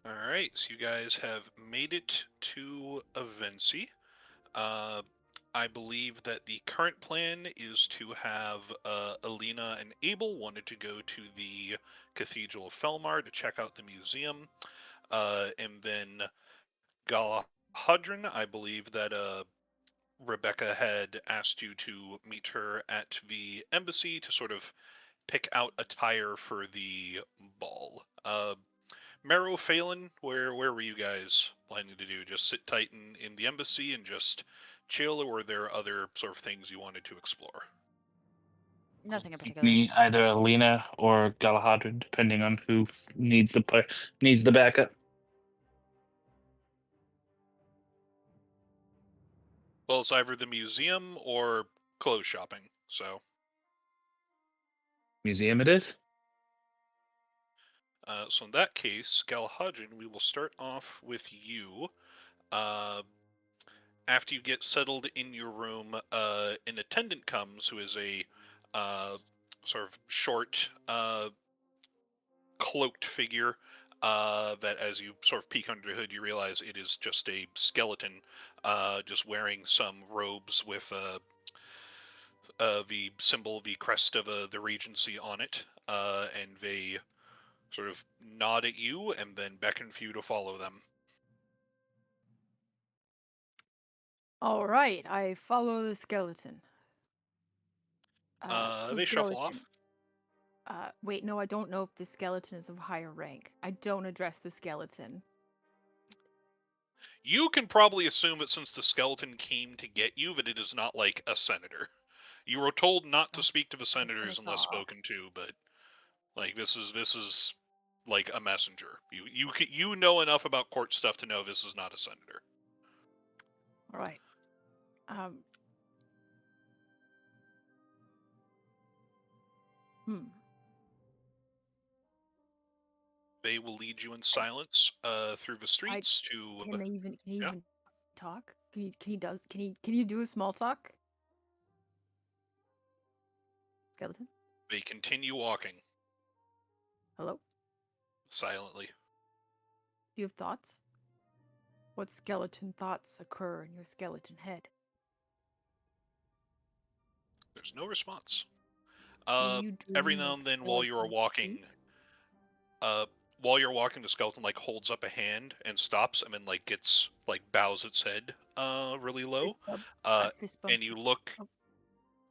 Alright, so you guys have made it to Avencii. Uh, I believe that the current plan is to have Alina and Abel wanted to go to the Cathedral of Felmar to check out the museum. And then Galahadran, I believe that Rebecca had asked you to meet her at the embassy to sort of pick out attire for the ball. Marrow Phelan, where were you guys planning to do? Just sit tight in the embassy and just chill, or were there other sort of things you wanted to explore? Nothing in Keep particular. me either Alina or Galahadra, depending on who needs the backup. Well, it's either the museum or clothes shopping. Museum it is. So in that case, Galahadran, we will start off with you. Uh, After you get settled in your room, an attendant comes who is a uh, sort of short, cloaked figure. That as you sort of peek under the hood, you realize it is just a skeleton, just wearing some robes with the symbol, the crest of the Regency on it, and they sort of nod at you and then beckon for you to follow them. All right, I follow the skeleton. The They shuffle skeleton. off. Wait, no, I don't know if the skeleton is of higher rank. I don't address the skeleton. You can probably assume that since the skeleton came to get you, that it is not like a senator. You were told not to That's speak to the what I senators unless thought. spoken to, but like this is like a messenger. You know enough about court stuff to know this is not a senator. All right. Um. Hmm. They will lead you in I. silence through the I. streets to Can they even? Can he yeah. even talk? Can he? Can he does? Can he? Can you do a small talk? Skeleton. They continue walking Hello. silently. Do you have thoughts? What skeleton thoughts occur in your skeleton head? There's no response. Were Uh, you every dreaming now of and then skeleton speak? uh, while you're walking, the skeleton like holds up a hand and stops, and then like gets like bows its head really low. Fist bump. I Uh, fist bump. and you look Oh,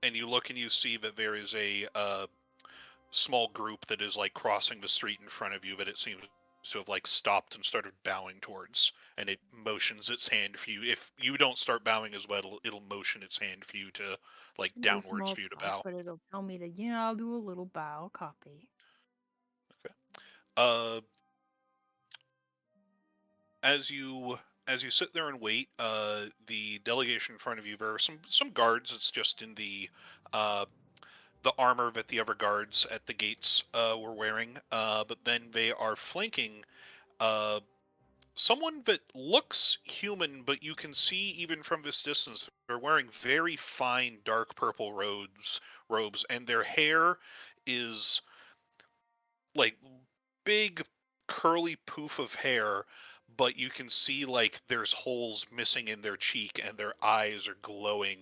and you see that there is a small group that is like crossing the street in front of you that it seems to have like stopped and started bowing towards, and it motions its hand for you. If you don't start bowing as well, it'll motion its hand for you to like do downwards small for you to talk, bow. but it'll tell me that, yeah, I'll do a little bow, copy. Okay. Uh, as you as you sit there and wait, the delegation in front of you, there are some guards. It's just in uh, the armor that the other guards at the gates were wearing, but then they are flanking uh, someone that looks human, but you can see even from this distance they're wearing very fine dark purple robes, and their hair is like big curly poof of hair, but you can see like there's holes missing in their cheek and their eyes are glowing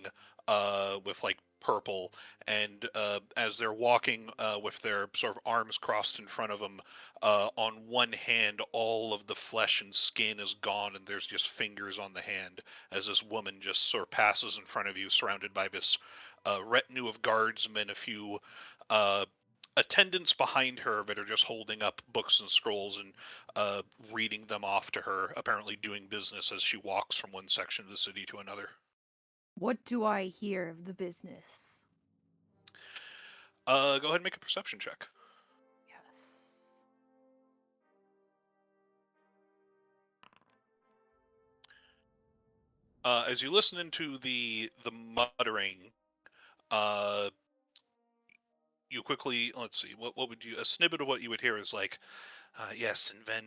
with like purple, and as they're walking with their sort of arms crossed in front of them, on one hand all of the flesh and skin is gone and there's just fingers on the hand as this woman just sort of passes in front of you surrounded by this retinue of guardsmen, a few uh, attendants behind her that are just holding up books and scrolls and reading them off to her, apparently doing business as she walks from one section of the city to another. What do I hear of the business? Go ahead and make a perception check. Yes. As you listen into the muttering, uh, you quickly let's see what would you a snippet of what you would hear is like, yes, and then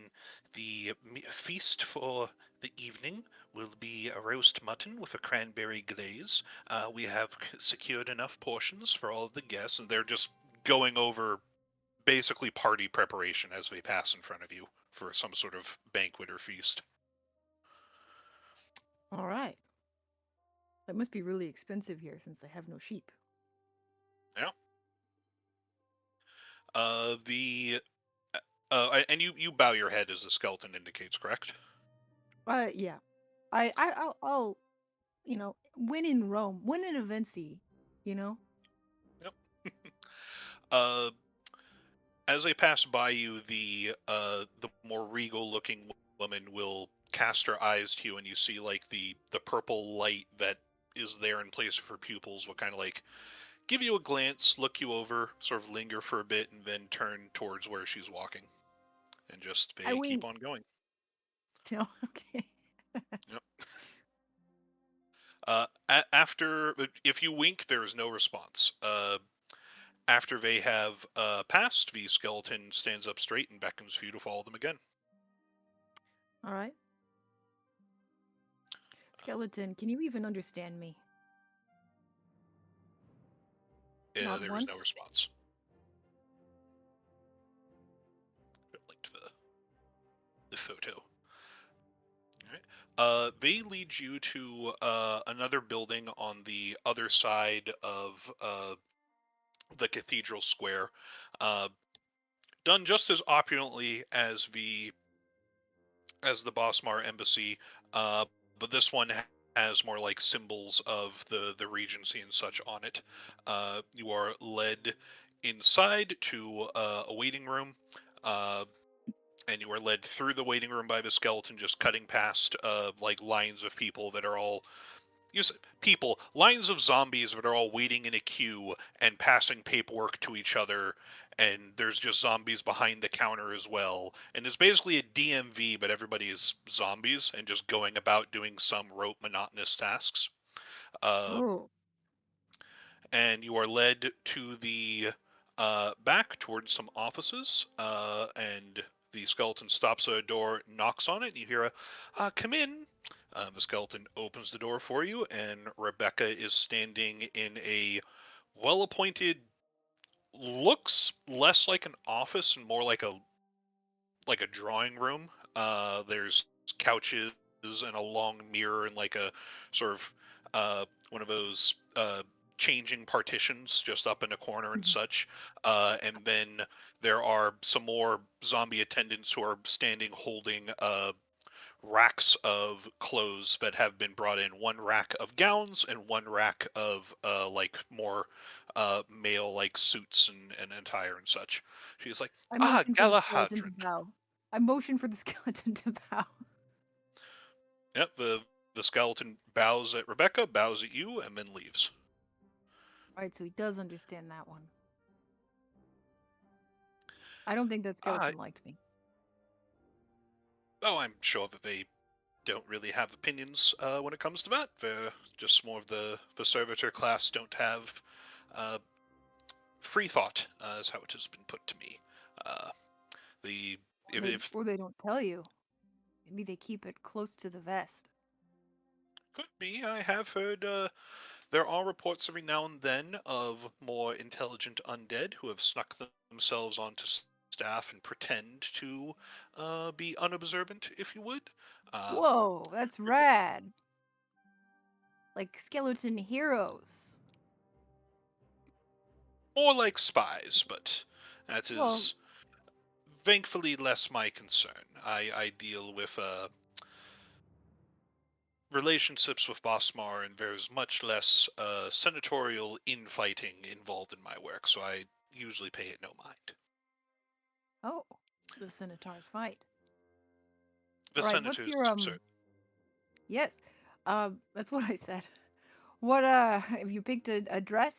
the feast for the evening will be a roast mutton with a cranberry glaze. We have secured enough portions for all of the guests, and they're just going over basically party preparation as they pass in front of you for some sort of banquet or feast. All right. That must be really expensive here since I have no sheep. Yeah. The and you bow your head as the skeleton indicates, correct? Yeah. I'll win in Rome, win in Avencii, you know? Yep. Uh, as they pass by you, the more regal looking woman will cast her eyes to you, and you see like the purple light that is there in place of her pupils will kind of like give you a glance, look you over, sort of linger for a bit, and then turn towards where she's walking, and just I they keep wink. on going. No, okay. Yep. After, if you wink, there is no response. After they have passed, the skeleton stands up straight and beckons for you to follow them again. All right. Skeleton, can you even understand me? Not There is no once? response. Link to the photo. All right. They lead you to another building on the other side of the cathedral square, uh, done just as opulently as the Bosmar embassy, uh, but this one has more like symbols of the Regency and such on it. You are led inside to a waiting room. Uh, and you are led through the waiting room by the skeleton, just cutting past like lines of people that are all lines of zombies that are all waiting in a queue and passing paperwork to each other, and there's just zombies behind the counter as well. And it's basically a DMV, but everybody is zombies and just going about doing some rote monotonous tasks. Uh, Oh. and you are led to the back towards some offices, and the skeleton stops at a door, knocks on it, and you hear a come in. The skeleton opens the door for you, and Rebecca is standing in a well-appointed, looks less like an office and more like a drawing room. There's couches and a long mirror and like a sort of one of those changing partitions just up in a corner and Mhm. such. And then there are some more zombie attendants who are standing holding racks of clothes that have been brought in. One rack of gowns and one rack of like more male like suits and attire and such. She's like, I ah, motion for the skeleton to Galahadran. bow. I motion for the skeleton to bow. Yep, the skeleton bows at Rebecca, bows at you, and then leaves. All right, so he does understand that one. I don't think that Ah, skeleton liked me. oh, I'm sure that they don't really have opinions when it comes to that. They're just more of the servitor class don't have uh, free thought, is how it has been put to me. Uh, the if Or they don't tell you. Maybe they keep it close to the vest. could be, I have heard there are reports every now and then of more intelligent undead who have snuck themselves onto staff and pretend to be unobservant, if you would. Uh, Whoa, that's rad. Like skeleton heroes. more like spies, but that Well, is thankfully less my concern. I deal with relationships with Bosmar, and there's much less senatorial infighting involved in my work, so I usually pay it no mind. oh, the Centaurs fight. The All right, what's senators, your sir. yes. That's what I said. What have you picked a dress?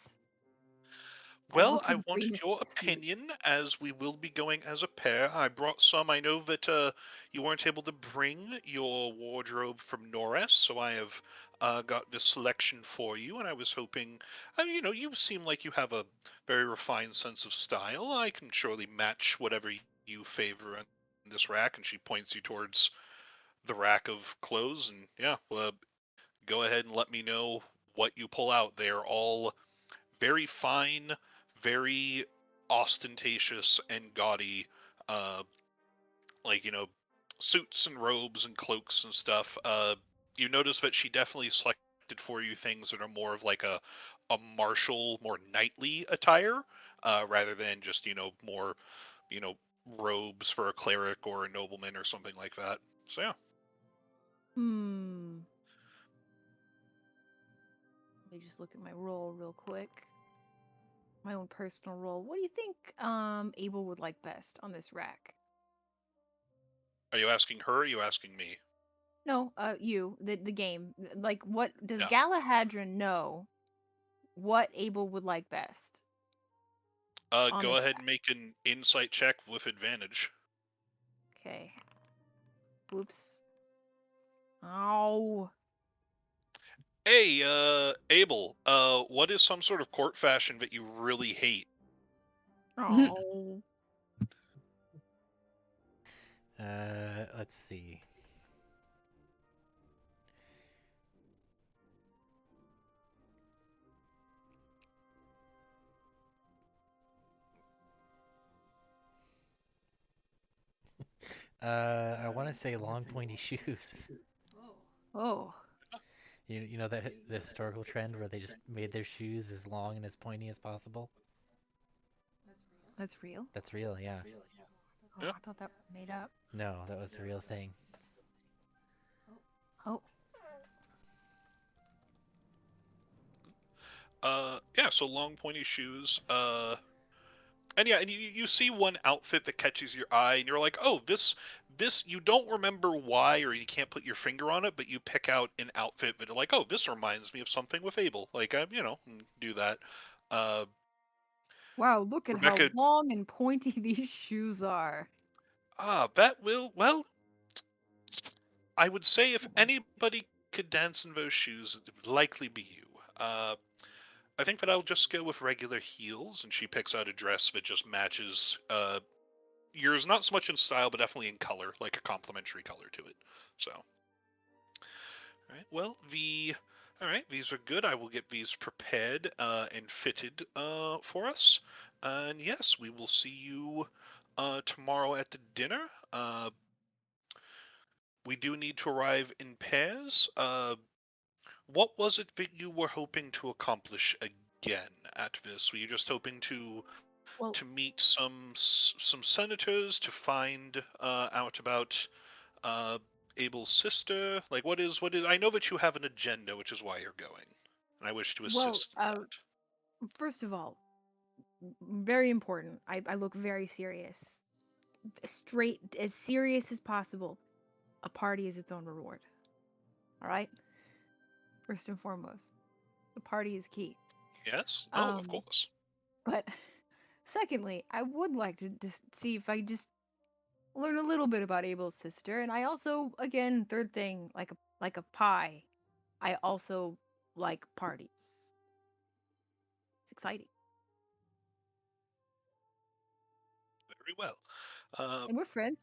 I Well, vote for I the wanted greenest your suit. opinion as we will be going as a pair. I brought some. I know that you weren't able to bring your wardrobe from Norris, so I have got this selection for you. And I was hoping, you seem like you have a very refined sense of style. I can surely match whatever you favor in this rack. And she points you towards the rack of clothes. And yeah, well, go ahead and let me know what you pull out. They are all very fine, very ostentatious and gaudy, uh, like suits and robes and cloaks and stuff. You notice that she definitely selected for you things that are more of like a martial, more knightly attire, rather than just more you know robes for a cleric or a nobleman or something like that. So yeah. Hmm. Let me just look at my roll real quick. My own personal roll. What do you think Abel would like best on this rack? Are you asking her? Or are you asking me? No, you, the game. Like, what does Yeah. Galahadron know what Abel would like best on Go this ahead rack? and make an insight check with advantage. Okay. Whoops. Oh. Hey, Abel, what is some sort of court fashion that you really hate? Oh. Let's see. I want to say long pointy shoes. Oh. You know that the historical trend where they just made their shoes as long and as pointy as possible? That's real? That's real, yeah. Oh, Yeah. I thought that was made up. No, that was a real thing. Oh. Yeah. So long pointy shoes. And yeah, and you see one outfit that catches your eye, and you're like, oh, this you don't remember why, or you can't put your finger on it, but you pick out an outfit that you're like, oh, this reminds me of something with Abel. Like I, do that. Uh, Wow, look at how Rebecca, long and pointy these shoes are. that will well. I would say if anybody could dance in those shoes, it would likely be you. I think that I'll just go with regular heels, and she picks out a dress that just matches yours, not so much in style, but definitely in color, like a complementary color to it. So, all right. Well, all right, these are good. I will get these prepared and fitted for us. And yes, we will see you tomorrow at the dinner. We do need to arrive in pairs. What was it that you were hoping to accomplish again at this? Were you just hoping Well, to meet some senators to find out about uh, Abel's sister? Like, what is? I know that you have an agenda, which is why you're going, and I wish to well, assist in that. first of all, very important. I look very serious. Straight, as serious as possible. A party is its own reward. All right? First and foremost, the party is key. Yes? No, of Um, course. but secondly, I would like to just see if I just learn a little bit about Abel's sister, and I also, again, third thing, like a pie. I also like parties. It's exciting, Very well. Uh, and we're friends.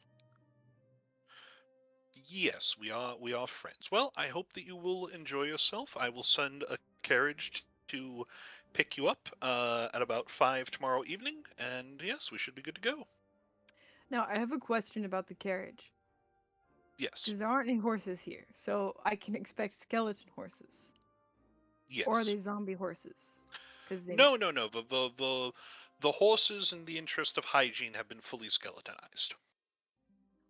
yes, we are friends. Well, I hope that you will enjoy yourself. I will send a carriage to pick you up at about 5 tomorrow evening, and yes, we should be good to go. Now, I have a question about the carriage, Yes. because there aren't any horses here, so I can expect skeleton horses, or are Yes. they zombie horses? Because they No, no, no. The horses, in the interest of hygiene, have been fully skeletonized.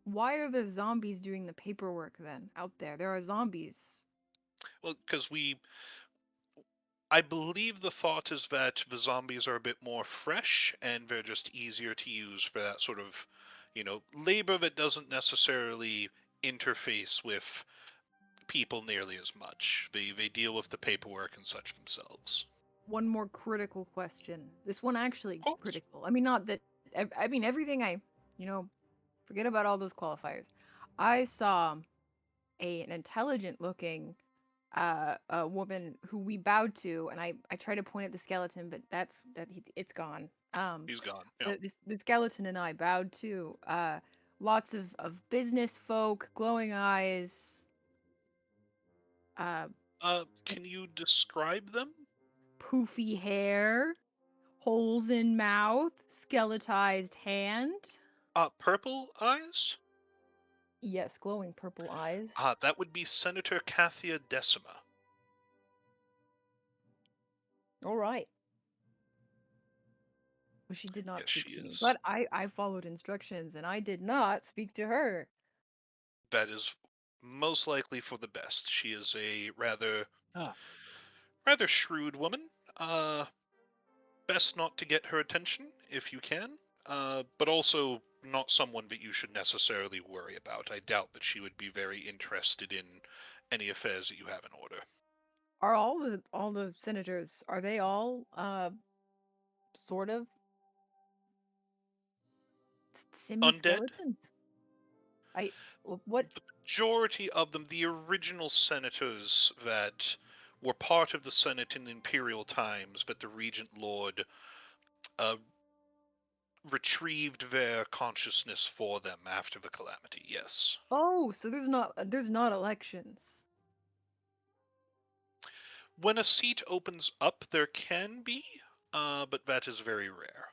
Why are the zombies doing the paperwork then out there? There are zombies. Well, because I believe the thought is that the zombies are a bit more fresh and they're just easier to use for that sort of, labor that doesn't necessarily interface with people nearly as much. They deal with the paperwork and such themselves. One more critical question. This one Of actually course. critical. I mean, not that. I mean, everything you know, forget about all those qualifiers. I saw an intelligent looking a woman who we bowed to, and I tried to point at the skeleton, but it's gone. He's gone. Yeah. The skeleton and I bowed to. Lots of business folk, glowing eyes, uh, Can you describe them? poofy hair, Holes in mouth, skeletized hand. Purple eyes? Yes, glowing purple eyes. That would be Senator Kathia Decima. All right. Well, she did not Yes, she speak to me, is. but I followed instructions and I did not speak to her. That is most likely for the best. She is a rather Ah, shrewd woman. Best not to get her attention if you can. But also not someone that you should necessarily worry about. I doubt that she would be very interested in any affairs that you have in order. Are all the senators, are they all sort of Undead? semi-skeletons? I what? The majority of them, the original senators that were part of the Senate in imperial times, that the Regent Lord uh, retrieved their consciousness for them after the calamity, yes. Oh, so there's not elections. When a seat opens up, there can be, but that is very rare.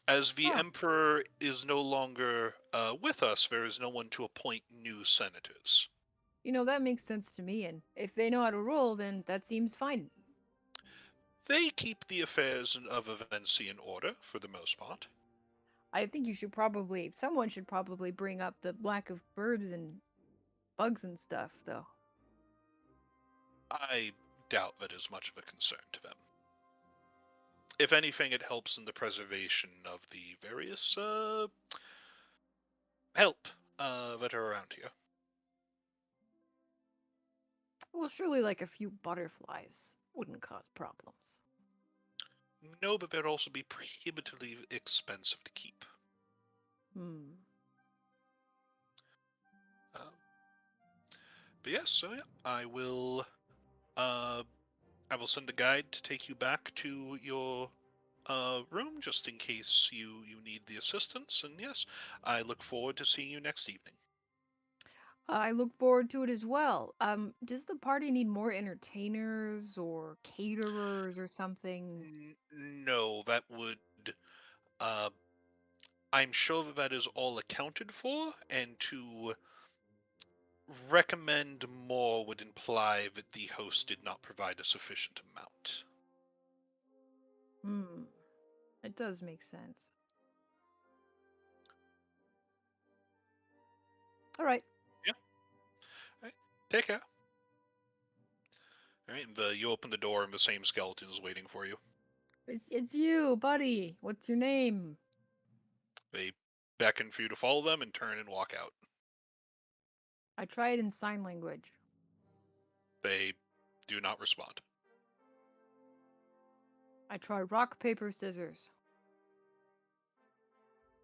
As the Huh. Emperor is no longer with us, there is no one to appoint new senators. That makes sense to me, and if they know how to rule, then that seems fine. They keep the affairs of Avencii in order, for the most part. I think someone should probably bring up the lack of birds and bugs and stuff, though. I doubt that is much of a concern to them. If anything, it helps in the preservation of the various help that are around here. Well, surely like a few butterflies wouldn't cause problems. No, but they'd also be prohibitively expensive to keep. Hmm. Uh, but yes, so yeah, Uh, I will send a guide to take you back to your room, just in case you need the assistance. And yes, I look forward to seeing you next evening. I look forward to it as well. Does the party need more entertainers or caterers or something? No, that would. Uh, I'm sure that that is all accounted for, and to recommend more would imply that the host did not provide a sufficient amount. Hmm. It does make sense. All right. Yeah. All right. Take care. All right. And you open the door, and the same skeleton is waiting for you. It's you, buddy. What's your name? They beckon for you to follow them and turn and walk out. I tried in sign language. They do not respond. I try rock, paper, scissors.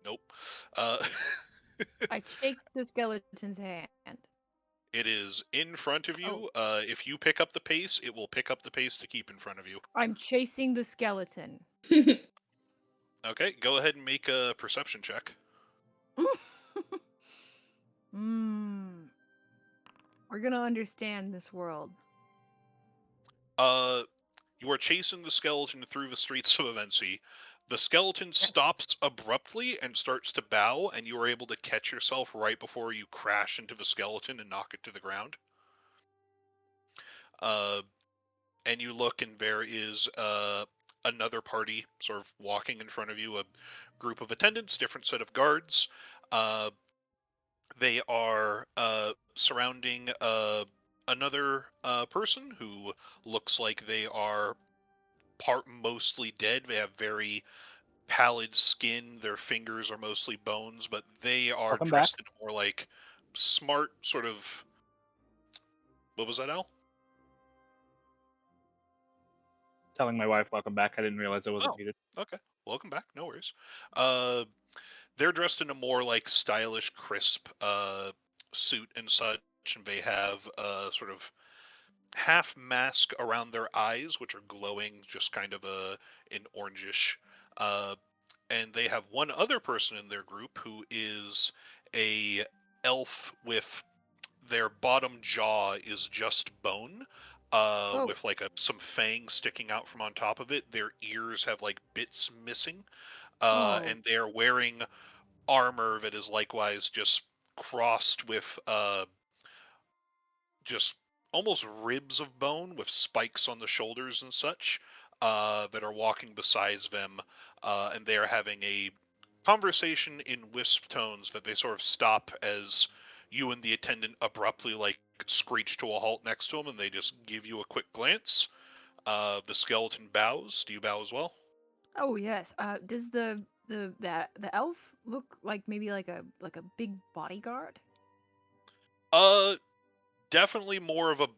Nope. Uh, I shake the skeleton's hand. it is in front of Oh, you. If you pick up the pace, it will pick up the pace to keep in front of you. I'm chasing the skeleton. Okay, go ahead and make a perception check. Hmm. We're gonna understand this world. Uh, you are chasing the skeleton through the streets of Avencii. The skeleton Yes. stops abruptly and starts to bow, and you are able to catch yourself right before you crash into the skeleton and knock it to the ground. Uh, and you look, and there is another party sort of walking in front of you, a group of attendants, different set of guards. Uh, they are surrounding another person who looks like they are part mostly dead. They have very pallid skin. Their fingers are mostly bones, but they are welcome back. dressed in more like smart sort of. What was that, Al? Telling my wife welcome back. I didn't realize I wasn't Oh, muted. okay. Welcome back. No worries. Uh, they're dressed in a more like stylish, crisp suit and such, and they have sort of half mask around their eyes, which are glowing, just kind of an orangish. Uh, and they have one other person in their group who is a elf with their bottom jaw is just bone, Oh. with like some fangs sticking out from on top of it. Their ears have like bits missing, Oh. and they are wearing armor that is likewise just crossed with just almost ribs of bone with spikes on the shoulders and such, that are walking beside them, and they are having a conversation in wisp tones that they sort of stop as you and the attendant abruptly like screech to a halt next to them, and they just give you a quick glance. The skeleton bows. Do you bow as well? Oh yes. Does the elf look like maybe like a big bodyguard? Uh, Definitely more of a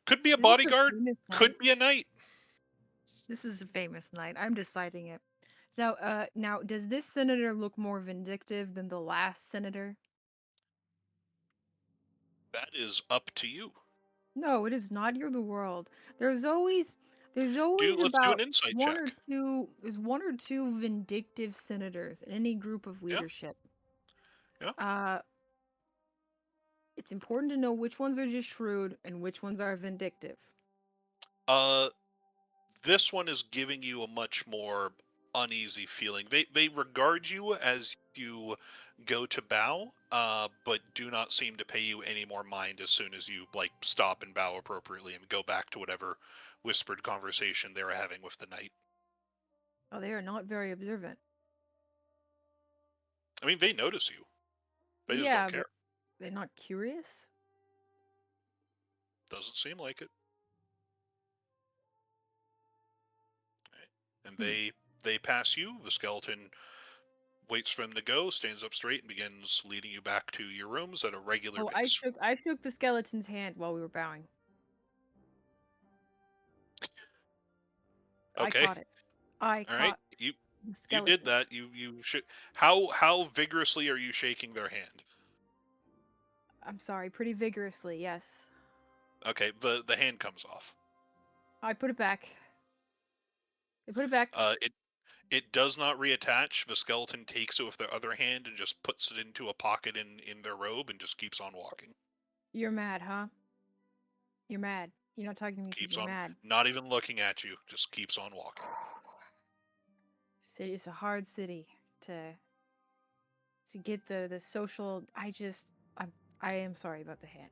could be a Is this a bodyguard, famous could knight? be a knight. This is a famous knight. I'm deciding it. Now, does this senator look more vindictive than the last senator? That is up to you. No, it is not. You're the world. There's always, there's always Let's do an about insight one or check. two. There's one or two vindictive senators in any group of Yeah, leadership. yeah. Uh, it's important to know which ones are just shrewd and which ones are vindictive. Uh, this one is giving you a much more uneasy feeling. They regard you as you go to bow, but do not seem to pay you any more mind as soon as you like stop and bow appropriately and go back to whatever whispered conversation they were having with the knight. Oh, they are not very observant. I mean, they notice you. They just don't Yeah, but care. they're not curious. Doesn't seem like it. Right? And Hmm. they pass you. The skeleton waits for them to go, stands up straight, and begins leading you back to your rooms at a regular Oh, pace. I shook the skeleton's hand while we were bowing. I Okay, caught it. I all right. caught the You did skeleton. that. You should. How vigorously are you shaking their hand? I'm sorry, pretty vigorously, yes. Okay, the hand comes off. I put it back. I put it back. It does not reattach. The skeleton takes it with their other hand and just puts it into a pocket in their robe and just keeps on walking. You're mad, huh? You're mad. You're not talking to me because Keeps you're on, mad. not even looking at you. Just keeps on walking. City's a hard city to get the social. I am sorry about the hand.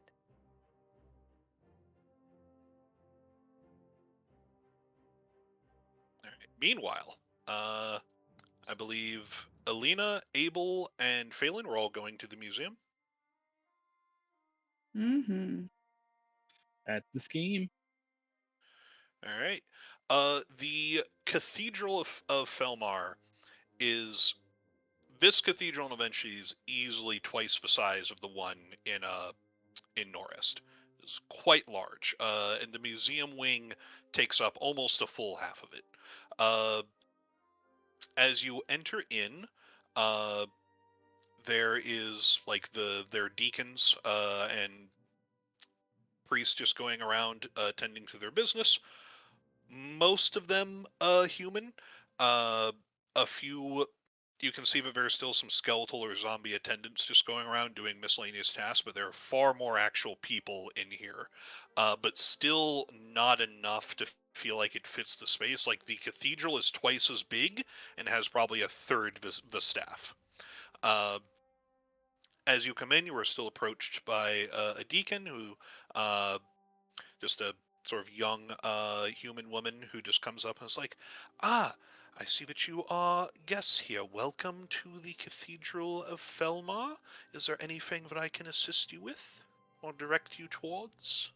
All right. Meanwhile, I believe Alina, Abel, and Phelan were all going to the museum. Mm-hmm. That's the scheme. All right. The Cathedral of Felmar is this cathedral in Avencii is easily twice the size of the one in Norest. It's quite large, and the museum wing takes up almost a full half of it. Uh, as you enter in, uh, there is like their deacons and priests just going around tending to their business. Most of them human. Uh, a few, you can see that there are still some skeletal or zombie attendants just going around doing miscellaneous tasks, but there are far more actual people in here. But still not enough to feel like it fits the space. Like the cathedral is twice as big and has probably a third the staff. Uh, as you come in, you are still approached by a deacon who uh, just a sort of young human woman who just comes up and is like, "Ah, I see that you are guests here. Welcome to the Cathedral of Felmar. Is there anything that I can assist you with or direct you towards?"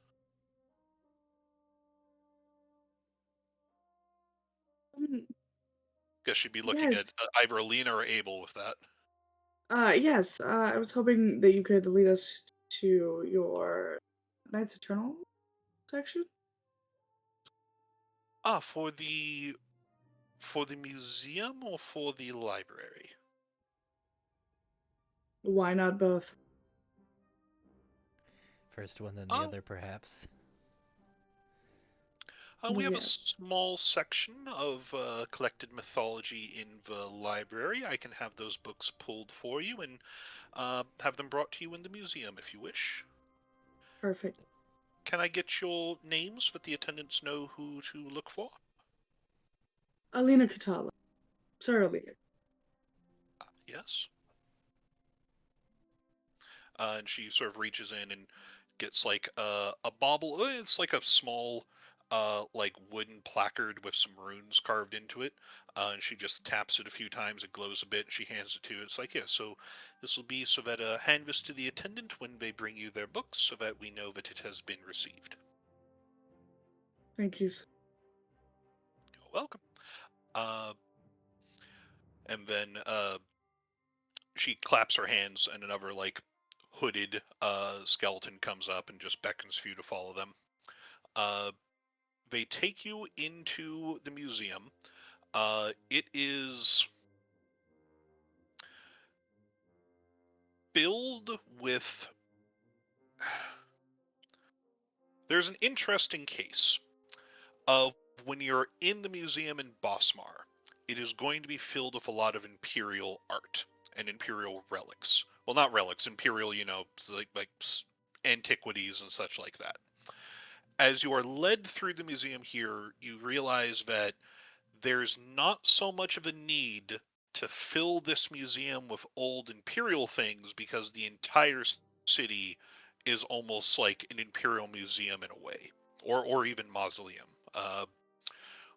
Mm, Guess she'd be looking at yes. either Alina or Abel with that. Yes. I was hoping that you could lead us to your Knights Eternal section. Ah, for the museum or for the library? Why not both? First one, then the Oh, other, perhaps. we have a Yeah, small section of collected mythology in the library. I can have those books pulled for you and have them brought to you in the museum if you wish. perfect. can I get your names that the attendants know who to look for? Alina Katala. Sorry, Alina. Yes. And she sort of reaches in and gets like a bauble. It's like a small, like wooden placard with some runes carved into it. And she just taps it a few times. It glows a bit. And she hands it to you. It's like, yeah. So this will be so that hand this to the attendant when they bring you their books, so that we know that it has been received. Thank you. Sir. You're welcome. And then she claps her hands, and another like hooded skeleton comes up and just beckons for you to follow them. They take you into the museum. It is filled with. There's an interesting case of when you're in the museum in Bosmar. It is going to be filled with a lot of imperial art and imperial relics. Well, not relics, imperial, like antiquities and such like that. As you are led through the museum here, you realize that there's not so much of a need to fill this museum with old imperial things, because the entire city is almost like an imperial museum in a way, or even mausoleum.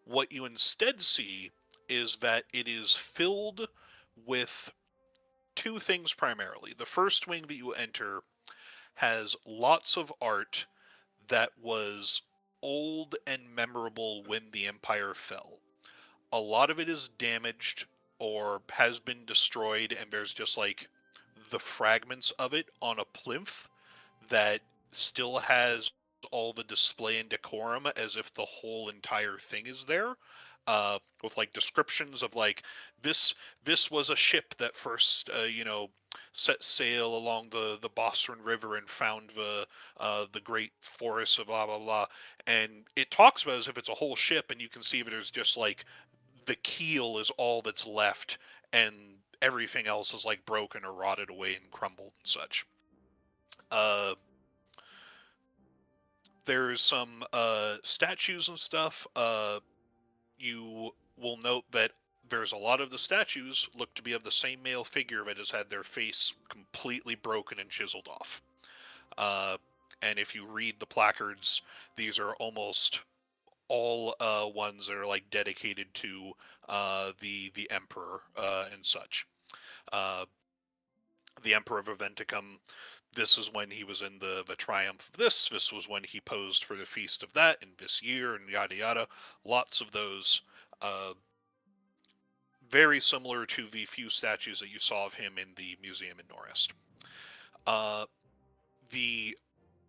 What you instead see is that it is filled with two things primarily. The first wing that you enter has lots of art that was old and memorable when the Empire fell. A lot of it is damaged or has been destroyed, and there's just like the fragments of it on a plinth that still has all the display and decorum as if the whole entire thing is there. With like descriptions of like this was a ship that first set sail along the Bosran River and found the great forests of blah blah blah, and it talks about it as if it's a whole ship, and you can see that there's just like the keel is all that's left, and everything else is like broken or rotted away and crumbled and such. Uh, there's some statues and stuff. You will note that there's a lot of the statues look to be of the same male figure that has had their face completely broken and chiseled off. Uh, and if you read the placards, these are almost all ones that are like dedicated to the emperor and such. Uh, the Emperor of Aventicum. This is when he was in the triumph of this. This was when he posed for the feast of that in this year, and yada yada. Lots of those. Very similar to the few statues that you saw of him in the museum in Norest. The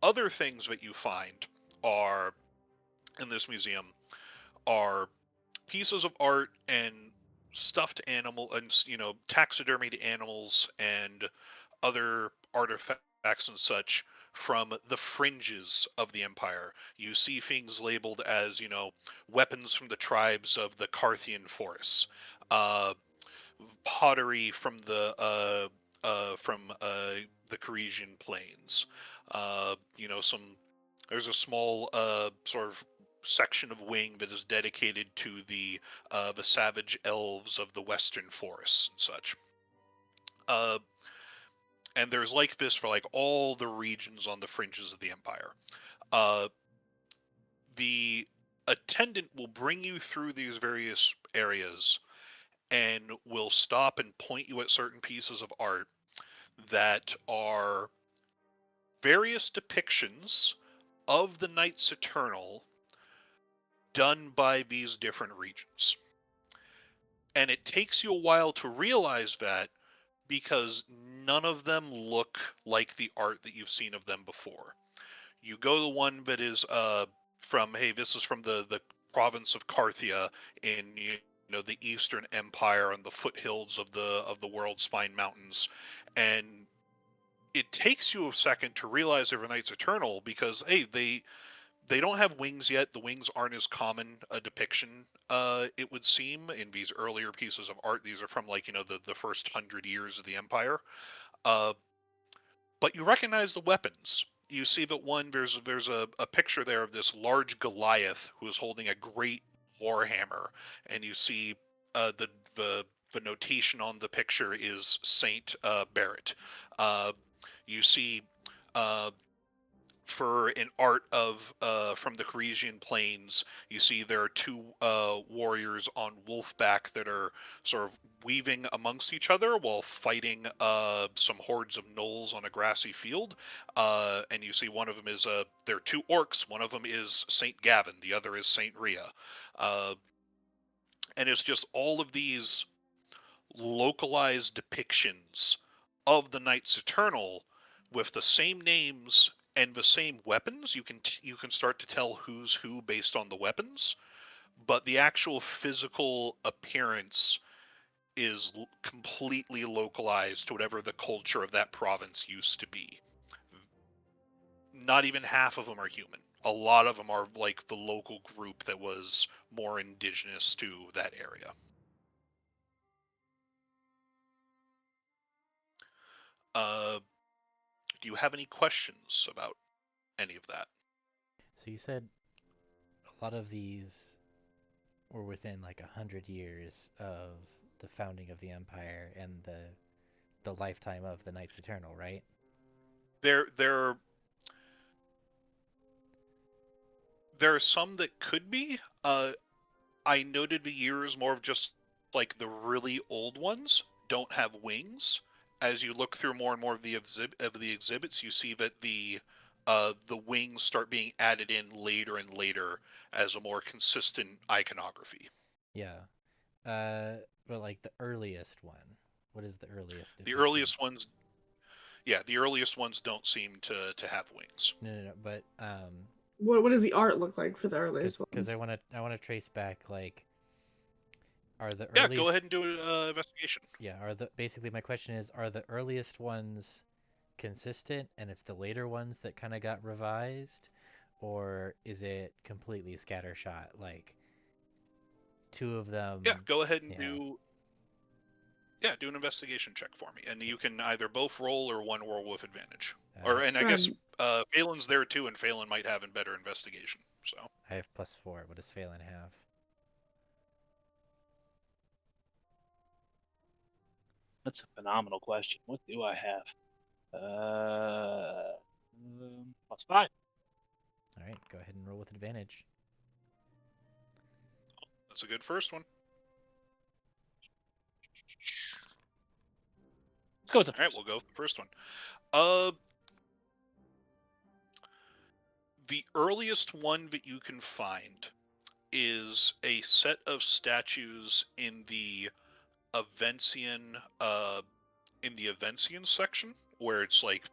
other things that you find are in this museum are pieces of art and stuffed animal and taxidermied animals and other artifacts and such from the fringes of the empire. You see things labeled as, weapons from the tribes of the Carthian forests, uh, pottery from the Coresian plains. Some there's a small sort of section of wing that is dedicated to the savage elves of the western forests and such. Uh, and there's like this for like all the regions on the fringes of the empire. Uh, the attendant will bring you through these various areas and will stop and point you at certain pieces of art that are various depictions of the Knights Eternal done by these different regions. And it takes you a while to realize that, because none of them look like the art that you've seen of them before. You go to the one that is this is from the province of Carthia in the Eastern Empire on the foothills of the World Spine Mountains, and it takes you a second to realize they're Knights Eternal, because hey, they don't have wings yet. The wings aren't as common a depiction, it would seem, in these earlier pieces of art. These are from like the first 100 years of the Empire. Uh, but you recognize the weapons. you see that one there's a picture there of this large Goliath who is holding a great warhammer, and you see the the notation on the picture is Saint Barrett. You see uh, for an art of from the Parisian plains, you see there are two warriors on wolfback that are sort of weaving amongst each other while fighting some hordes of gnolls on a grassy field. And you see one of them is they're two orcs. One of them is Saint Gavin, the other is Saint Rhea. Uh, and it's just all of these localized depictions of the Knights Eternal with the same names and the same weapons. You can start to tell who's who based on the weapons, but the actual physical appearance is completely localized to whatever the culture of that province used to be. Not even half of them are human. A lot of them are like the local group that was more indigenous to that area. Do you have any questions about any of that? So you said a lot of these were within like 100 years of the founding of the Empire and the lifetime of the Knights Eternal, right? There are some that could be. I noted the years more of just like the really old ones don't have wings. As you look through more and more of the exhibits, you see that the wings start being added in later and later as a more consistent iconography. Yeah. But like the earliest one. What is the earliest The depiction? earliest ones, yeah, the earliest ones don't seem to have wings. No. But What does the art look like for the earliest because ones? I wanna trace back like are the Yeah, go earliest ahead and do an investigation. yeah are the basically my question is are the earliest ones consistent and it's the later ones that kind of got revised, or is it completely scattershot? Like two of Yeah, them, go ahead and yeah. do an investigation check for me, and Okay. you can either both roll or one roll with advantage. Uh, Or and I Go guess ahead. Phelan's there too, and Phelan might have a better investigation. So I have +4. What does Phelan have? That's a phenomenal question. What do I have? +5. All right, go ahead and roll with advantage. that's a good first one. Let's go with the All right, first. we'll go with the first one. Uh, the earliest one that you can find is a set of statues Avencian, in the Avencian section, where it's like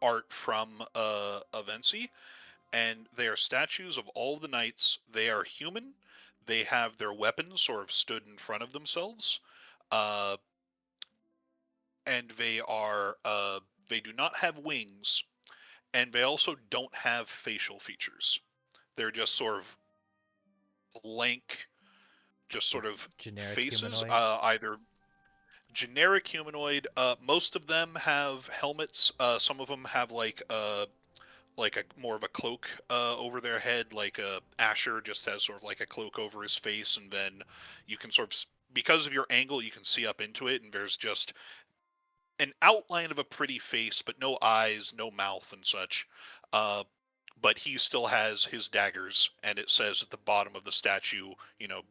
art from Avencii, and they are statues of all the knights. They are human. They have their weapons sort of stood in front of themselves, uh, and they do not have wings, and they also don't have facial features. They're just sort of blank, just Like sort of generic faces, humanoid? either generic humanoid. Most of them have helmets. Some of them have like a more of a cloak over their head. Like Asher just has sort of like a cloak over his face, and then you can sort of because of your angle, you can see up into it, and there's just an outline of a pretty face, but no eyes, no mouth, and such. Uh, but he still has his daggers, and it says at the bottom of the statue,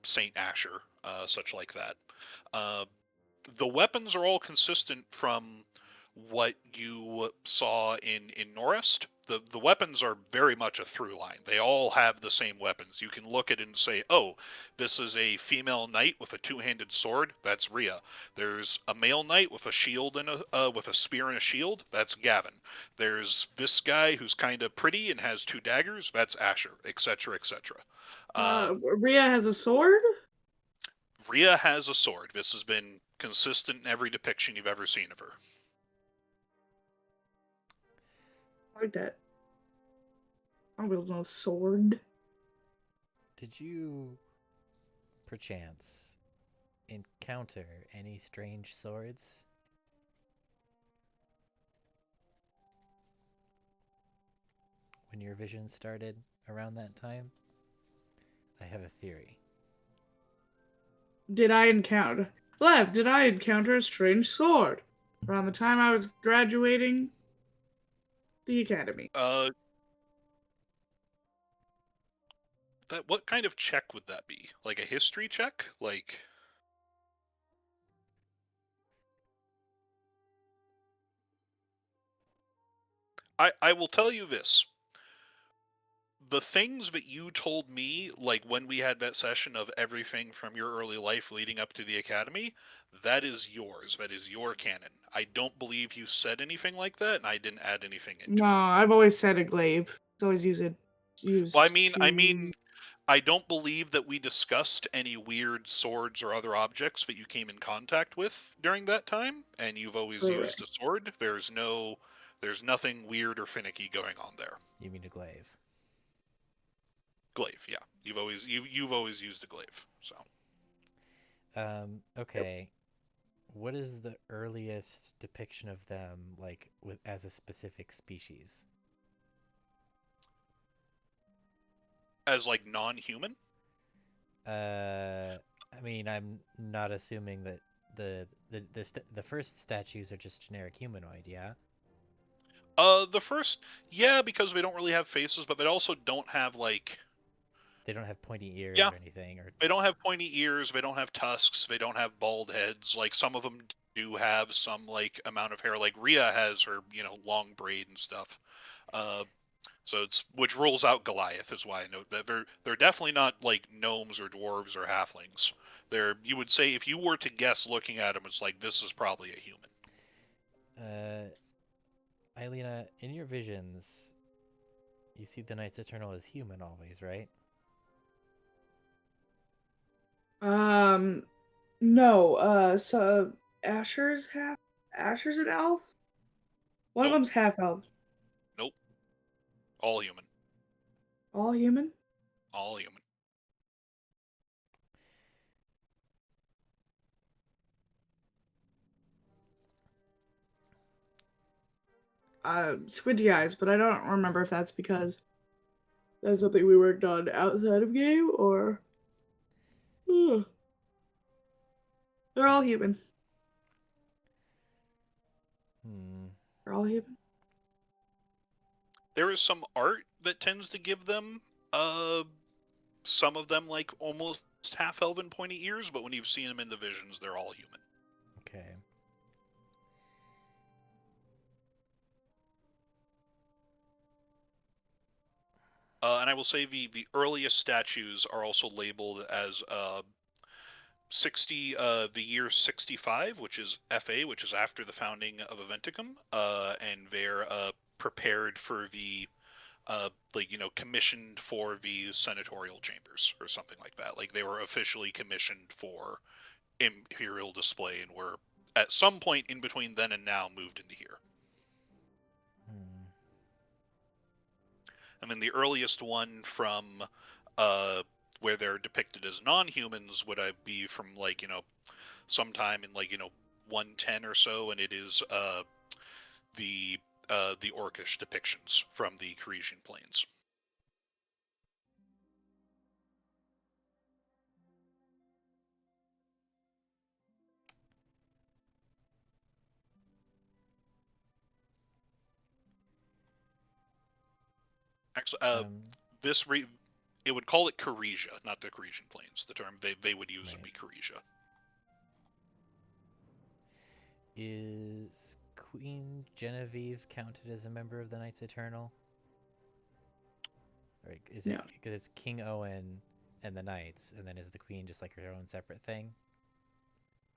Saint Asher, such like that. Uh, the weapons are all consistent from what you saw in Norest. The weapons are very much a through line. They all have the same weapons. You can look at it and say, "Oh, this is a female knight with a two-handed sword. That's Rhea. There's a male knight with a shield and with a spear and a shield. That's Gavin. There's this guy who's kind of pretty and has two daggers. That's Asher, etc., etc." Rhea has a sword? Rhea has a sword. This has been consistent in every depiction you've ever seen of her. I like that. I don't build no sword. Did you perchance encounter any strange swords? your vision started around that time? I have a theory. Did I encounter a strange sword around the time I was graduating the academy? That what kind of check would that be? Like a history check? Like I will tell you this. The things that you told me, like when we had that session of everything from your early life leading up to the academy, that is yours. That is your canon. I don't believe you said anything like that, and I didn't add anything into No, it. I've always said a glaive. It's always Well, used to. I don't believe that we discussed any weird swords or other objects that you came in contact with during that time, and you've always Correct. used a sword. There's nothing weird or finicky going on there. You mean a glaive? Glaive, yeah. You've always used a glaive, so. Okay. What is the earliest depiction of them, like, with as a specific species? As like non-human? I mean, I'm not assuming that the first statues are just generic humanoid, yeah? The first, yeah, because they don't really have faces, but they also don't have like, They don't have pointy ears yeah, or anything, or they don't have pointy ears, they don't have tusks, they don't have bald heads. Like some of them do have some like amount of hair. Like Rhea has her, long braid and stuff. Uh, so it's which rules out Goliath is why I note that they're definitely not like gnomes or dwarves or halflings. You would say if you were to guess looking at them, it's like this is probably a human. uh, Eilina, in your visions, you see the Knights Eternal as human always, right? Um, no. So Asher's an elf. One of Nope, them's half elf. nope, all human, All human. all human. Squinty eyes, but I don't remember if that's because that's something we worked on outside of game or. Ugh. They're all human. Hmm. They're all human. There is some art that tends to give them some of them like almost half elven pointy ears, but when you've seen them in the visions, they're all human. Okay. And I will say the earliest statues are also labeled as the year 65, which is FA, which is after the founding of Aventicum, and they're prepared for the commissioned for the senatorial chambers or something like that. Like they were officially commissioned for imperial display and were at some point in between then and now moved into here. Hmm. And then the earliest one from where they're depicted as non-humans would be from sometime in 110 or so, and it is the the orcish depictions from the Parisian plains. Actually, Um. this re- it would call it Caresia, not the Parisian plains. The term they would use would Right. be Caresia. Is Queen Genevieve counted as a member of the Knights Eternal? Or is it No. because it's King Owen and the Knights, and then is the Queen just like her own separate thing?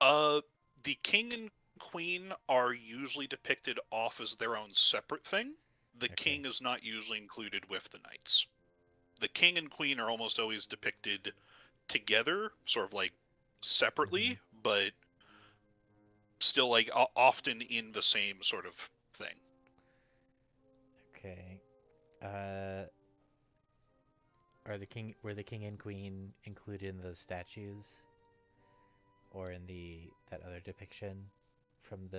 Uh, the king and queen are usually depicted off as their own separate thing. The Okay. king is not usually included with the knights. The king and queen are almost always depicted together, sort of like Mm-hmm. separately, but still like often in the same sort of thing. Okay. Were the king and queen included in those statues, or in that other depiction from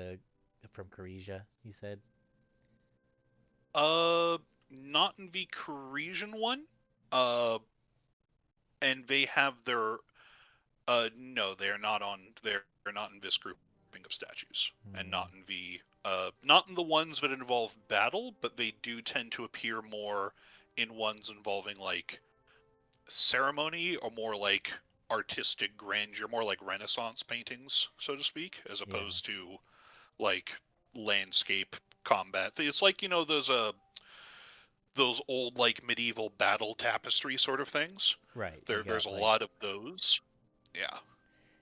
Caresia? You said. Uh, not in the Parisian one. And they have their no, they are not on. They're not in this grouping of statues, and not in the ones that involve battle, but they do tend to appear more in ones involving like ceremony or more like artistic grandeur, more like Renaissance paintings, so to speak, as Yeah. opposed to like landscape combat. It's like those old like medieval battle tapestry sort of things. Right. You There's got a like lot of those. Yeah.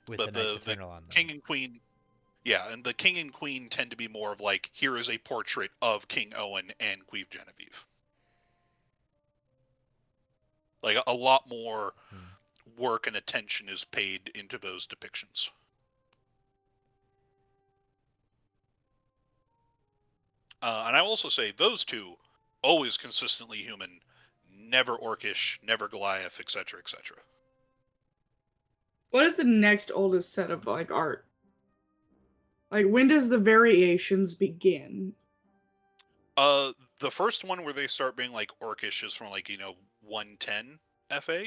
with the But Knights the Eternal on them. king and queen, yeah, and the king and queen tend to be more of like, here is a portrait of King Owen and Queen Genevieve. Like a lot more work and attention is paid into those depictions. And I will also say those two, always consistently human, never orcish, never Goliath, etc., etc. What is the next oldest set of like art? Like when does the variations begin? The first one where they start being like orcish is from like 110 FA,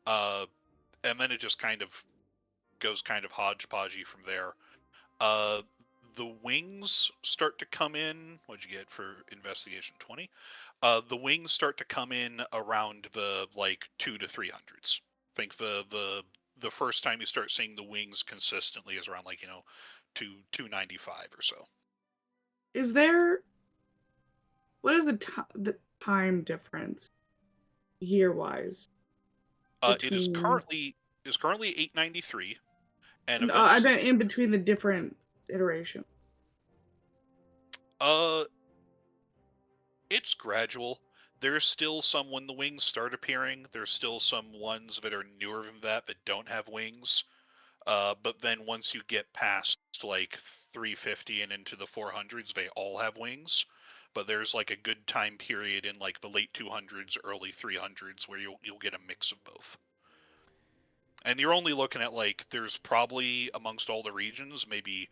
and then it just kind of goes kind of hodgepodgey from there. Uh, the wings start to come in. What'd you get for investigation 20? The wings start to come in around the like 2 to 300s. I think the first time you start seeing the wings consistently is around like 295 or so. Is there what is the time difference year wise It is between? currently 893, and No, I eventually, bet in between the different iterations. uh, it's gradual. There's still some when the wings start appearing. There's still some ones that are newer than that don't have wings. But then once you get past like 350 and into the 400s, they all have wings. But there's like a good time period in like the late 200s, early 300s where you'll get a mix of both. And you're only looking at like there's probably amongst all the regions maybe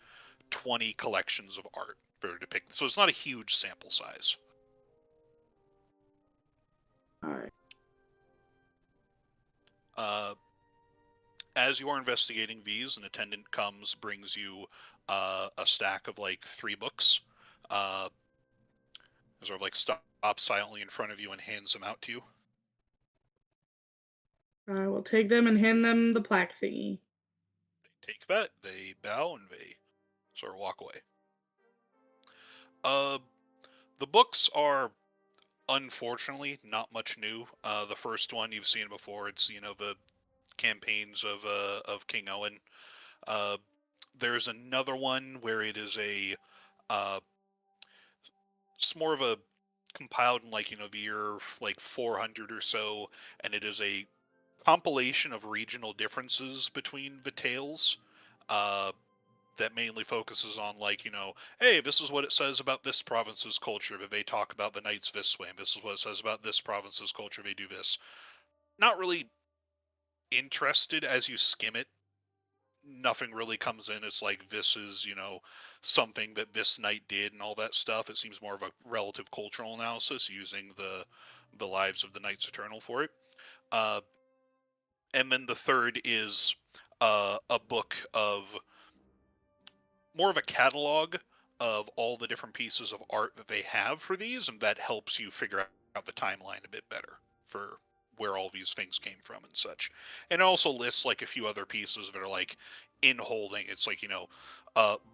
20 collections of art that are depicted. So it's not a huge sample size. All right. As you are investigating these, an attendant comes, brings you a stack of like 3 books. Sort of like stops silently in front of you and hands them out to you. I will take them and hand them the plaque thingy. They take that, they bow, and they sort of walk away. The books are unfortunately not much new. The first one you've seen before. It's the campaigns of King Owen. There's another one where it is it's more of a compiled in like the year like 400 or so, and it is a compilation of regional differences between the tales. That mainly focuses on like hey, this is what it says about this province's culture, but they talk about the knights this way, and this is what it says about this province's culture, they do this. Not really interested. As you skim it, nothing really comes in. It's like this is something that this knight did and all that stuff. It seems more of a relative cultural analysis using the lives of the Knights Eternal for it. And then the third is a book of more of a catalog of all the different pieces of art that they have for these, and that helps you figure out the timeline a bit better for where all these things came from and such. And it also lists like a few other pieces that are like in holding. It's like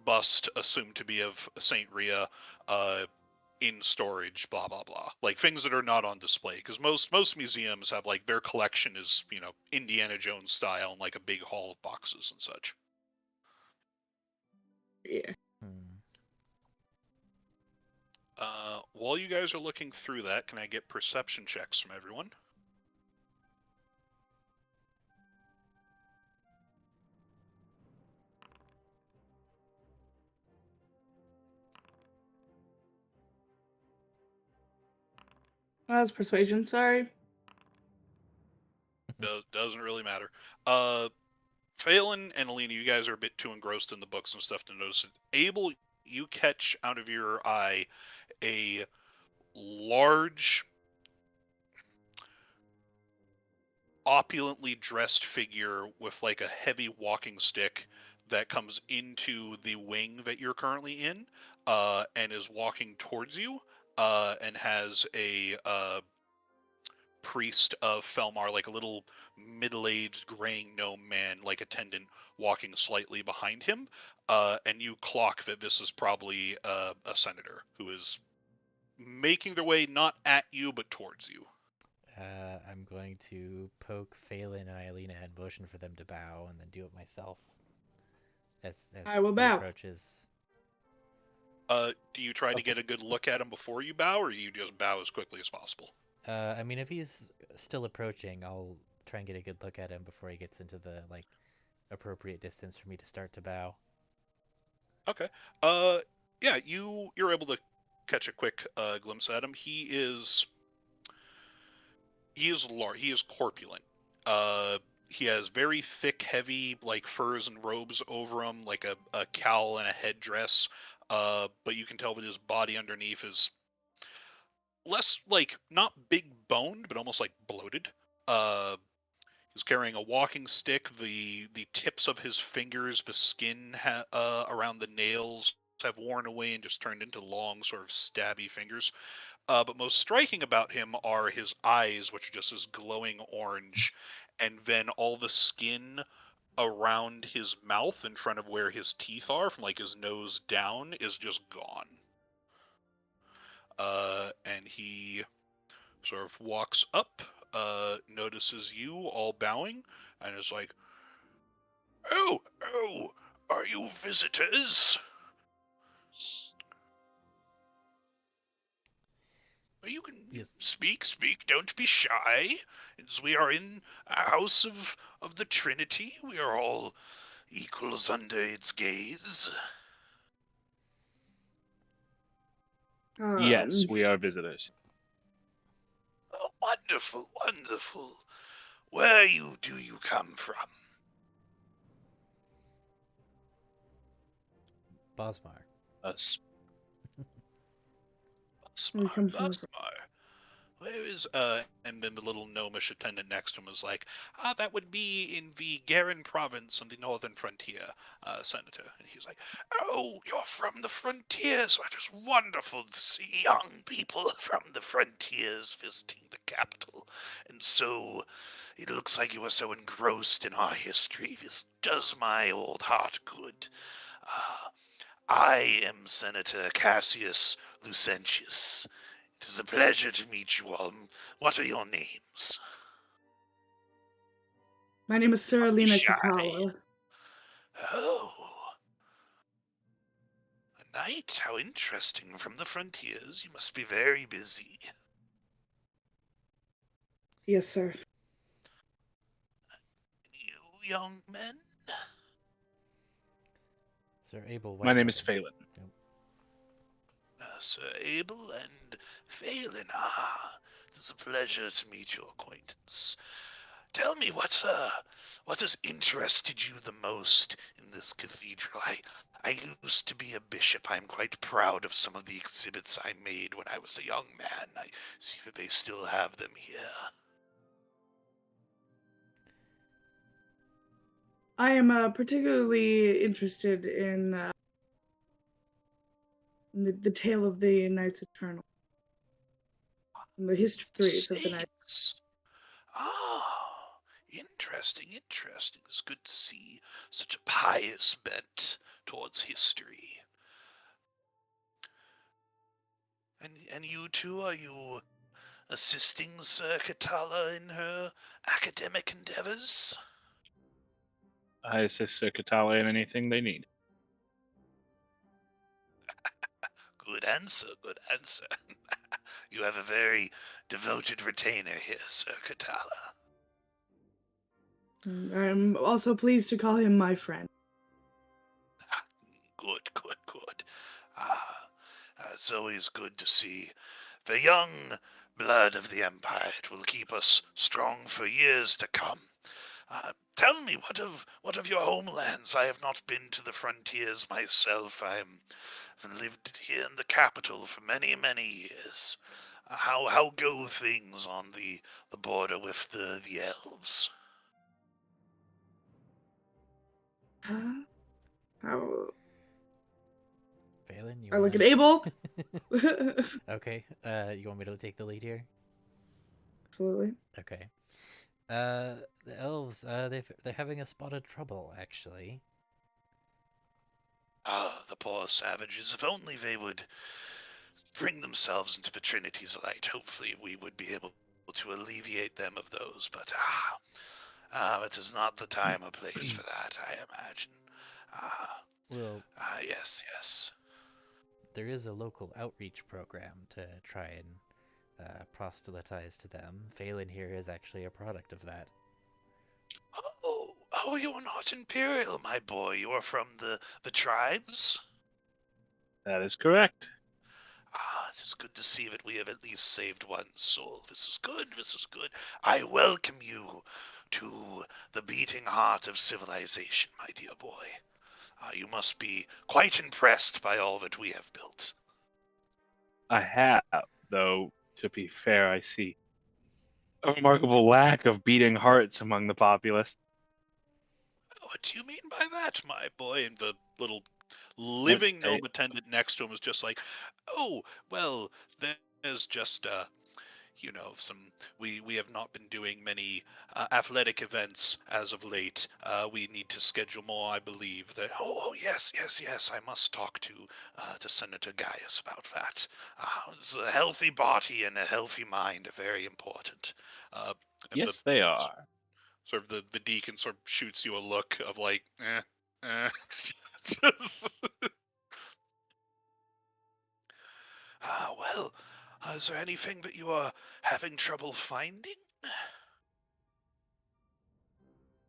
bust assumed to be of Saint Rhea, in storage, blah blah blah, like things that are not on display, because most museums have like their collection is Indiana Jones style and like a big haul of boxes and such. Yeah. While you guys are looking through that, can I get perception checks from everyone? That's persuasion. Sorry. Doesn't really matter. Phelan and Alina, you guys are a bit too engrossed in the books and stuff to notice it. Abel, you catch out of your eye a large, opulently dressed figure with like a heavy walking stick that comes into the wing that you're currently in, and is walking towards you, and has a priest of Felmar, like a little middle-aged graying gnome man, like attendant, walking slightly behind him. And you clock that this is probably a senator who is making their way not at you but towards you. I'm going to poke Phelan and Eileen and motion for them to bow, and then do it myself as I will he bow. approaches. Do you try to Okay. get a good look at him before you bow, or you just bow as quickly as possible? I mean, if he's still approaching, I'll try and get a good look at him before he gets into the appropriate distance for me to start to bow. Okay. Yeah, you're able to catch a quick glimpse at him. He is large. He is corpulent. Uh, he has very thick, heavy, like furs and robes over him, like a cowl and a headdress. But you can tell that his body underneath is less like not big boned, but almost like bloated. Uh, he's carrying a walking stick. The tips of his fingers, the skin around the nails have worn away and just turned into long, sort of stabby fingers. But most striking about him are his eyes, which are just this glowing orange, and then all the skin around his mouth in front of where his teeth are, from like his nose down, is just gone. And he sort of walks up, notices you all bowing, and is like, "Oh, are you visitors? You can Yes. speak, don't be shy. As we are in a house of the Trinity, we are all equals under its gaze." Yes, we are visitors. Oh, wonderful, wonderful. Where do you come from? Bosmar. Us. We come from the Busmar. Where is, and then the little gnomish attendant next to him was like, that would be in the Garin province on the northern frontier, Senator. And he's like, oh, you're from the frontiers. That is wonderful to see young people from the frontiers visiting the capital. And so, it looks like you are so engrossed in our history. This does my old heart good. I am Senator Cassius Lucentius. It is a pleasure to meet you all. What are your names? My name is Sir Alina Shy. Katala. Oh, a knight? How interesting. From the frontiers. You must be very busy. Yes, sir. You young men? Sir Abel My name is Whitewater. Phelan. Yep. Sir Abel and Phelan. It is a pleasure to meet your acquaintance. Tell me what has interested you the most in this cathedral. I used to be a bishop. I'm quite proud of some of the exhibits I made when I was a young man. I see that they still have them here. I am particularly interested in the tale of the Knights Eternal. And the histories of the Knights. Saints. Ah, interesting. It's good to see such a pious bent towards history. And you two, are you assisting Sir Katala in her academic endeavors? I assist Sir Katala in anything they need. Good answer. You have a very devoted retainer here, Sir Katala. I'm also pleased to call him my friend. Good. It's always good to see the young blood of the Empire. It will keep us strong for years to come. Tell me, what of your homelands? I have not been to the frontiers myself. I've lived here in the capital for many, many years. How go things on the border with the elves? How Phelan, you I look at wanna? Abel. Okay. You want me to take the lead here? Absolutely. Okay. The elves, they're having a spot of trouble, actually. Ah, the poor savages. If only they would bring themselves into the Trinity's light. Hopefully we would be able to alleviate them of those. But it is not the time or place for that, I imagine. Well, Yes, yes. there is a local outreach program to try and proselytize to them. Phelan here is actually a product of that. Oh, you are not Imperial, my boy. You are from the tribes? That is correct. It is good to see that we have at least saved one soul. This is good, this is good. I welcome you to the beating heart of civilization, my dear boy. You must be quite impressed by all that we have built. I have, though, to be fair, I see a remarkable lack of beating hearts among the populace. What do you mean by that, my boy? And the little Let's living say, gnome attendant next to him was just like, oh, well, there's just some we have not been doing many athletic events as of late. We need to schedule more, I believe. That yes, I must talk to Senator Gaius about that. So a healthy body and a healthy mind are very important. And the yes, they are. sort of the deacon sort of shoots you a look of like, just, well, is there anything that you are having trouble finding?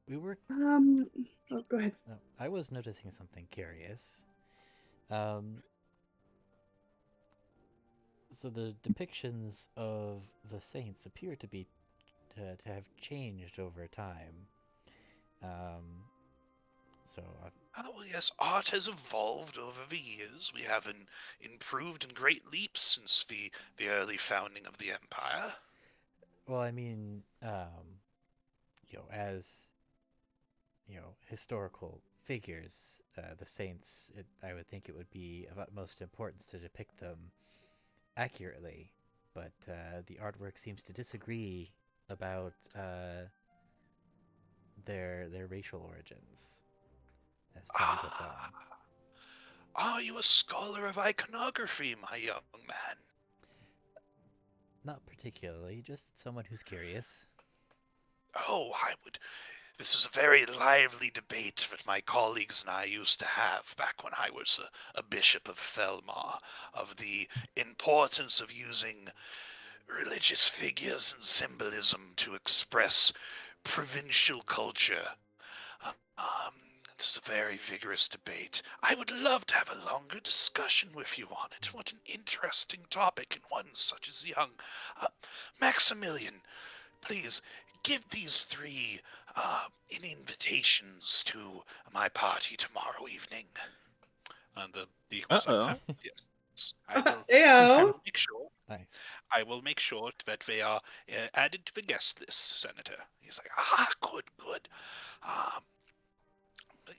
We were. Oh, go ahead. I was noticing something curious. Um, so the depictions of the saints appear to be to have changed over time. Um, so Oh, yes, art has evolved over the years. We have improved in great leaps since the early founding of the empire. well, I mean, as historical figures, the saints, I would think it would be of utmost importance to depict them accurately, but the artwork seems to disagree about their racial origins as time goes on. Ah, are you a scholar of iconography, my young man? Not particularly, just someone who's curious. Oh, This is a very lively debate that my colleagues and I used to have back when I was a bishop of Felmar, of the importance of using religious figures and symbolism to express provincial culture. Um, this is a very vigorous debate. I would love to have a longer discussion with you on it. What an interesting topic, and one such as young. Maximilian, please give these three invitations to my party tomorrow evening. And the deacon was like, Uh-oh. yes, I will Ew. make sure. Nice. I will make sure that they are added to the guest list, Senator. He's like, good, good. Um,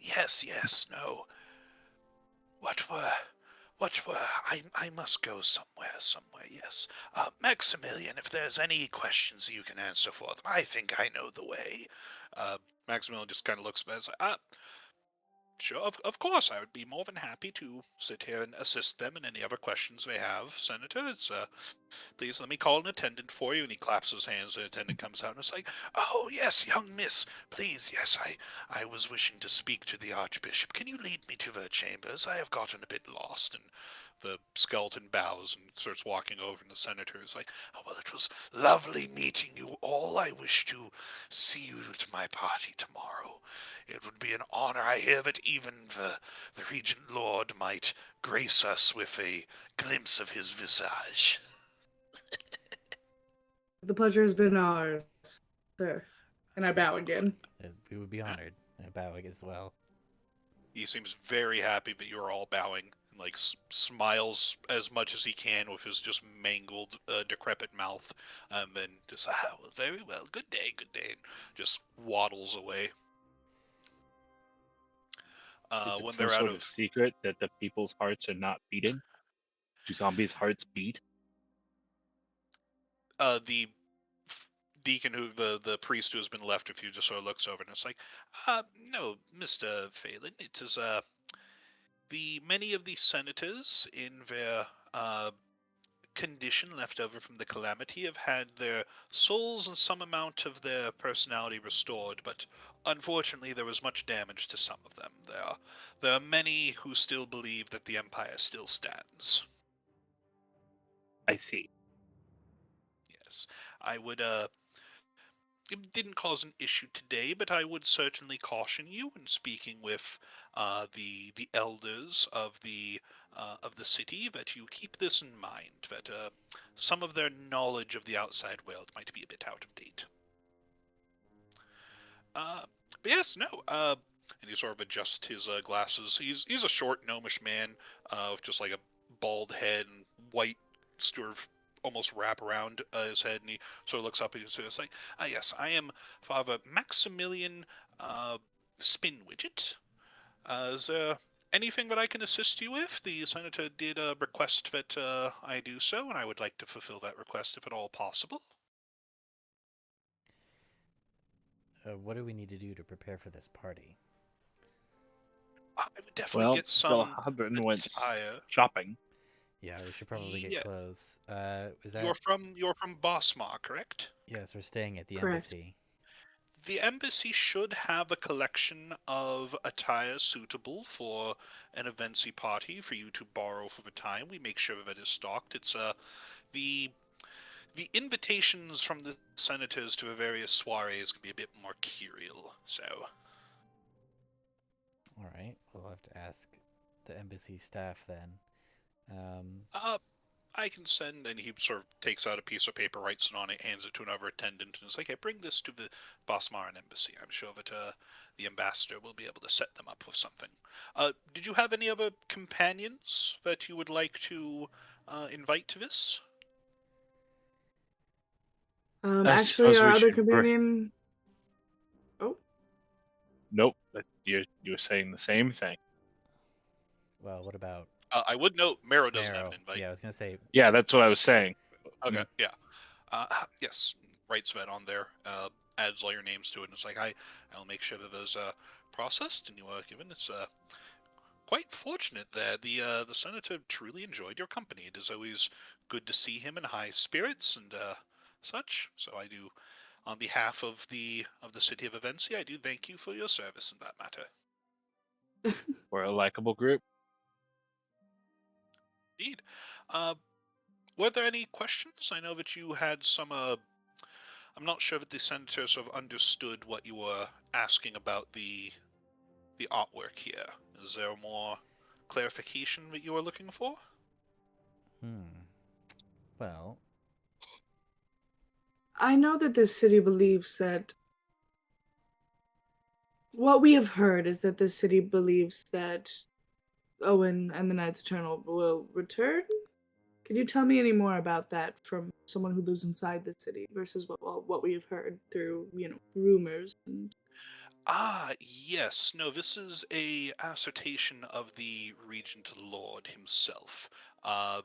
yes, no. What were, I must go somewhere, yes. Maximilian, if there's any questions you can answer for them, I think I know the way. Maximilian just kind of looks at us like, sure, of course, I would be more than happy to sit here and assist them in any other questions they have, Senator. Please let me call an attendant for you. And he claps his hands. The attendant comes out and is like, oh, yes, young miss. Please, yes, I was wishing to speak to the Archbishop. Can you lead me to their chambers? I have gotten a bit lost. And the skeleton bows and starts walking over, and the senator is like, oh, well, it was lovely meeting you all. I wish to see you to my party tomorrow. It would be an honor. I hear that even the Regent Lord might grace us with a glimpse of his visage. The pleasure has been ours, sir. And I bow again. We would be honored. I bow as well. He seems very happy that you're all bowing, and like smiles as much as he can with his just mangled, decrepit mouth, and then just well, very well, good day, and just waddles away. Is it When some they're out sort of of secret that the people's hearts are not beating? Do zombies' hearts beat? the deacon, who the priest who has been left with you, just sort of looks over and it's like, no, Mister Phelan, it is the many of the senators in their condition left over from the calamity have had their souls and some amount of their personality restored, but unfortunately there was much damage to some of them. There are many who still believe that the Empire still stands. I see. Yes, I would it didn't cause an issue today, but I would certainly caution you in speaking with the elders of the city that you keep this in mind. That some of their knowledge of the outside world might be a bit out of date. But yes, no. And he sort of adjusts his glasses. He's a short gnomish man with just like a bald head and white sort of almost wrap around his head, and he sort of looks up and he says like, yes, I am Father Maximilian Spinwidget. Is there anything that I can assist you with? The senator did request that I do so, and I would like to fulfill that request if at all possible. What do we need to do to prepare for this party? I would definitely Well, get some Belhadrin went attire. shopping. Yeah, we should probably get Yeah, clothes. Is you're that? from Bosma, correct? Yes, we're staying at the Correct. embassy. The embassy should have a collection of attire suitable for an Avencii party for you to borrow for the time. We make sure that is stocked. It's the the invitations from the senators to the various soirees can be a bit mercurial. So, All right, we'll have to ask the embassy staff then. Um, uh, I can send, and he sort of takes out a piece of paper, writes it on it, hands it to another attendant, and is like, "Hey, bring this to the Bosmaran embassy. I'm sure that the ambassador will be able to set them up with something." Did you have any other companions that you would like to invite to this? I Actually, suppose our we other should bring. companion. Oh, Nope, you were saying the same thing. well, what about I would note Marrow doesn't have an Marrow? invite. Yeah, I was gonna say. Yeah, that's what I was saying. Okay, yeah. Yes, writes that on there. Adds all your names to it, and it's like I'll make sure that those processed and you are given. It's quite fortunate that the senator truly enjoyed your company. It is always good to see him in high spirits and such. So I do, on behalf of the city of Avencii, I do thank you for your service in that matter. We're a likable group. Indeed. Uh, were there any questions? I know that you had some. I'm not sure that the senator sort of understood what you were asking about the artwork here. Is there more clarification that you are looking for? Well, I know that this city believes that. What we have heard is that this city believes that Owen and the Knights Eternal will return. Could you tell me any more about that from someone who lives inside the city versus what we have heard through rumors? And... Yes. No, this is a assertion of the Regent Lord himself. Uh,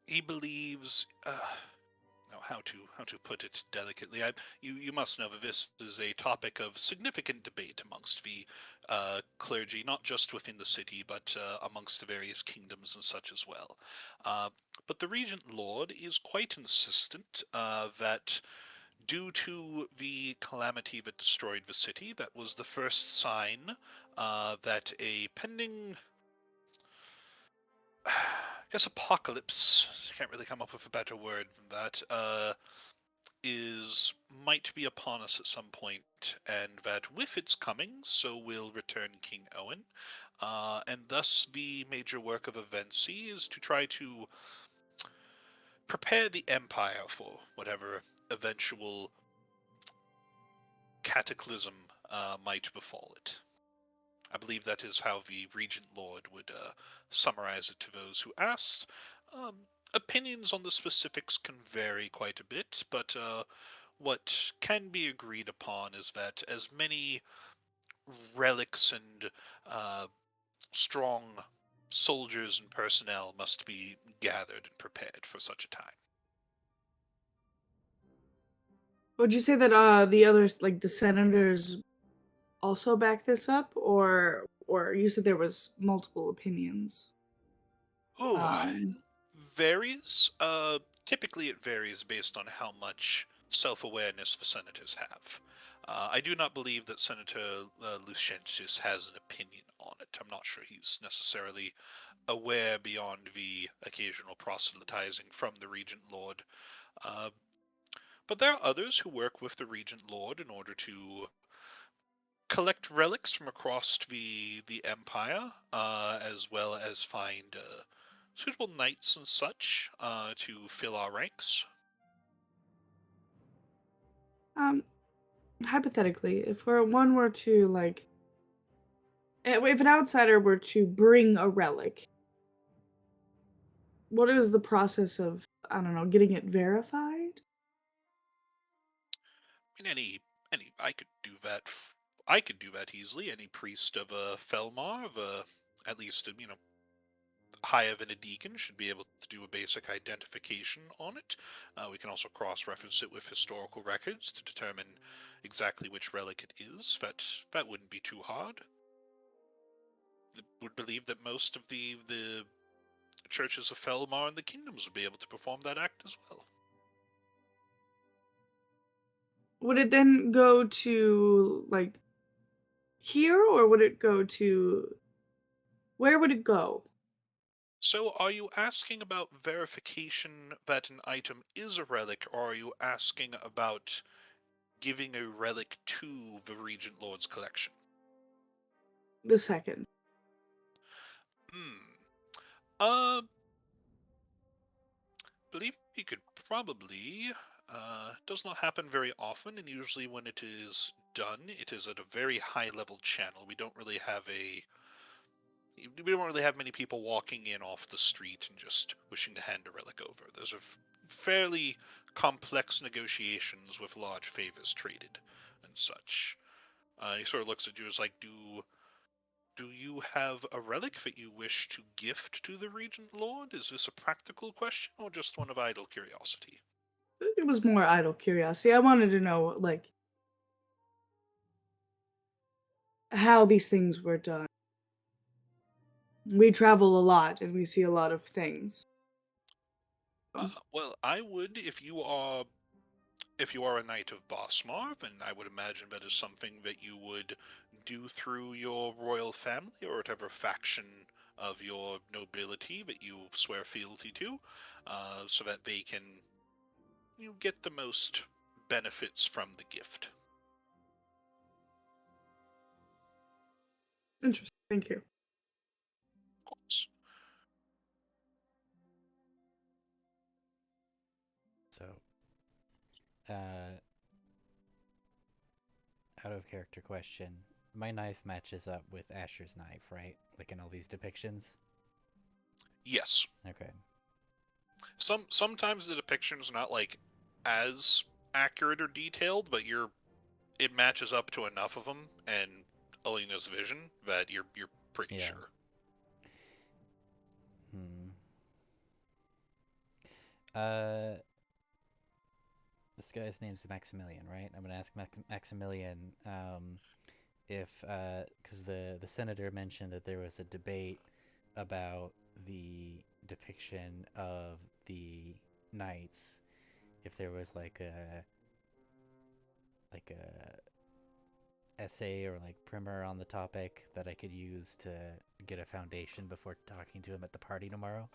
he believes. Now, how to put it delicately? You must know that this is a topic of significant debate amongst the clergy, not just within the city, but amongst the various kingdoms and such as well. Uh, but the Regent Lord is quite insistent that due to the calamity that destroyed the city, that was the first sign that a pending, I guess, apocalypse. Can't really come up with a better word than that. Is might be upon us at some point, and that with its coming, so will return King Owen. And thus, the major work of Avencii is to try to prepare the Empire for whatever eventual cataclysm might befall it. I believe that is how the Regent Lord would summarize it to those who ask. Um, Opinions on the specifics can vary quite a bit, but what can be agreed upon is that as many relics and strong soldiers and personnel must be gathered and prepared for such a time. Would you say that the others, like the senators, also back this up, or you said there was multiple opinions? Oh, Um, varies. Typically, it varies based on how much self-awareness the senators have. I do not believe that Senator Lucentius has an opinion on it. I'm not sure he's necessarily aware beyond the occasional proselytizing from the Regent Lord. Uh, but there are others who work with the Regent Lord in order to collect relics from across the Empire, as well as find suitable knights and such to fill our ranks. um, hypothetically, if one were to like, if an outsider were to bring a relic, what is the process of, I don't know, getting it verified? I mean, any I could do that. I could do that easily. Any priest of a Felmar, of a at least higher than a deacon, should be able to do a basic identification on it. We can also cross-reference it with historical records to determine exactly which relic it is. That wouldn't be too hard. Would believe that most of the churches of Felmar and the kingdoms would be able to perform that act as well. Would it then go to like here, or would it go to where would it go? So, are you asking about verification that an item is a relic, or are you asking about giving a relic to the Regent Lord's collection? The second. Hmm. Uh, believe you could probably. Does not happen very often, and usually when it is done, it is at a very high level channel. We don't really have many people walking in off the street and just wishing to hand a relic over. Those are fairly complex negotiations with large favors traded and such. He sort of looks at you as like, do you have a relic that you wish to gift to the Regent Lord? Is this a practical question or just one of idle curiosity? It was more idle curiosity. I wanted to know like how these things were done. We travel a lot and we see a lot of things. Well, I would, if you are a knight of Bosmar, then I would imagine that is something that you would do through your royal family or whatever faction of your nobility that you swear fealty to, so that they can get the most benefits from the gift. Interesting. Thank you. Of course. So, uh, out of character question. My knife matches up with Asher's knife, right? Like in all these depictions? Yes. Okay. Sometimes the depiction's not like as accurate or detailed, but it matches up to enough of them and Alina's vision that you're pretty Yeah. sure. Hmm. Uh, this guy's name's Maximilian, right? I'm gonna ask Maximilian if, because the senator mentioned that there was a debate about the depiction of the knights, if there was like a essay or like primer on the topic that I could use to get a foundation before talking to him at the party tomorrow.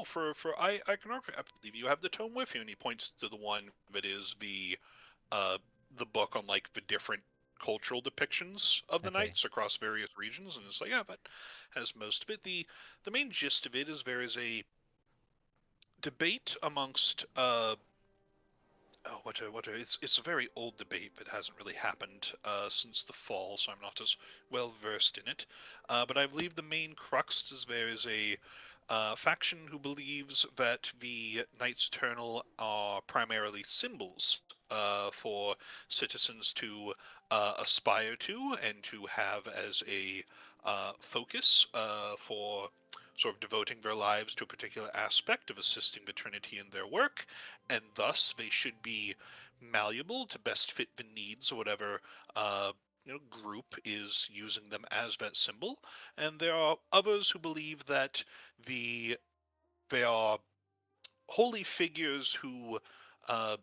For iconography, I believe you have the tome with you, and he points to the one that is uh the book on like the different cultural depictions of the Okay. knights across various regions, and it's like, yeah, that has most of it. The main gist of it is there is a debate amongst Oh, it's a very old debate that hasn't really happened since the fall, so I'm not as well versed in it. But I believe the main crux is there is a faction who believes that the Knights Eternal are primarily symbols for citizens to aspire to and to have as a focus for sort of devoting their lives to a particular aspect of assisting the Trinity in their work, and thus they should be malleable to best fit the needs of whatever group is using them as that symbol. And there are others who believe that they are holy figures who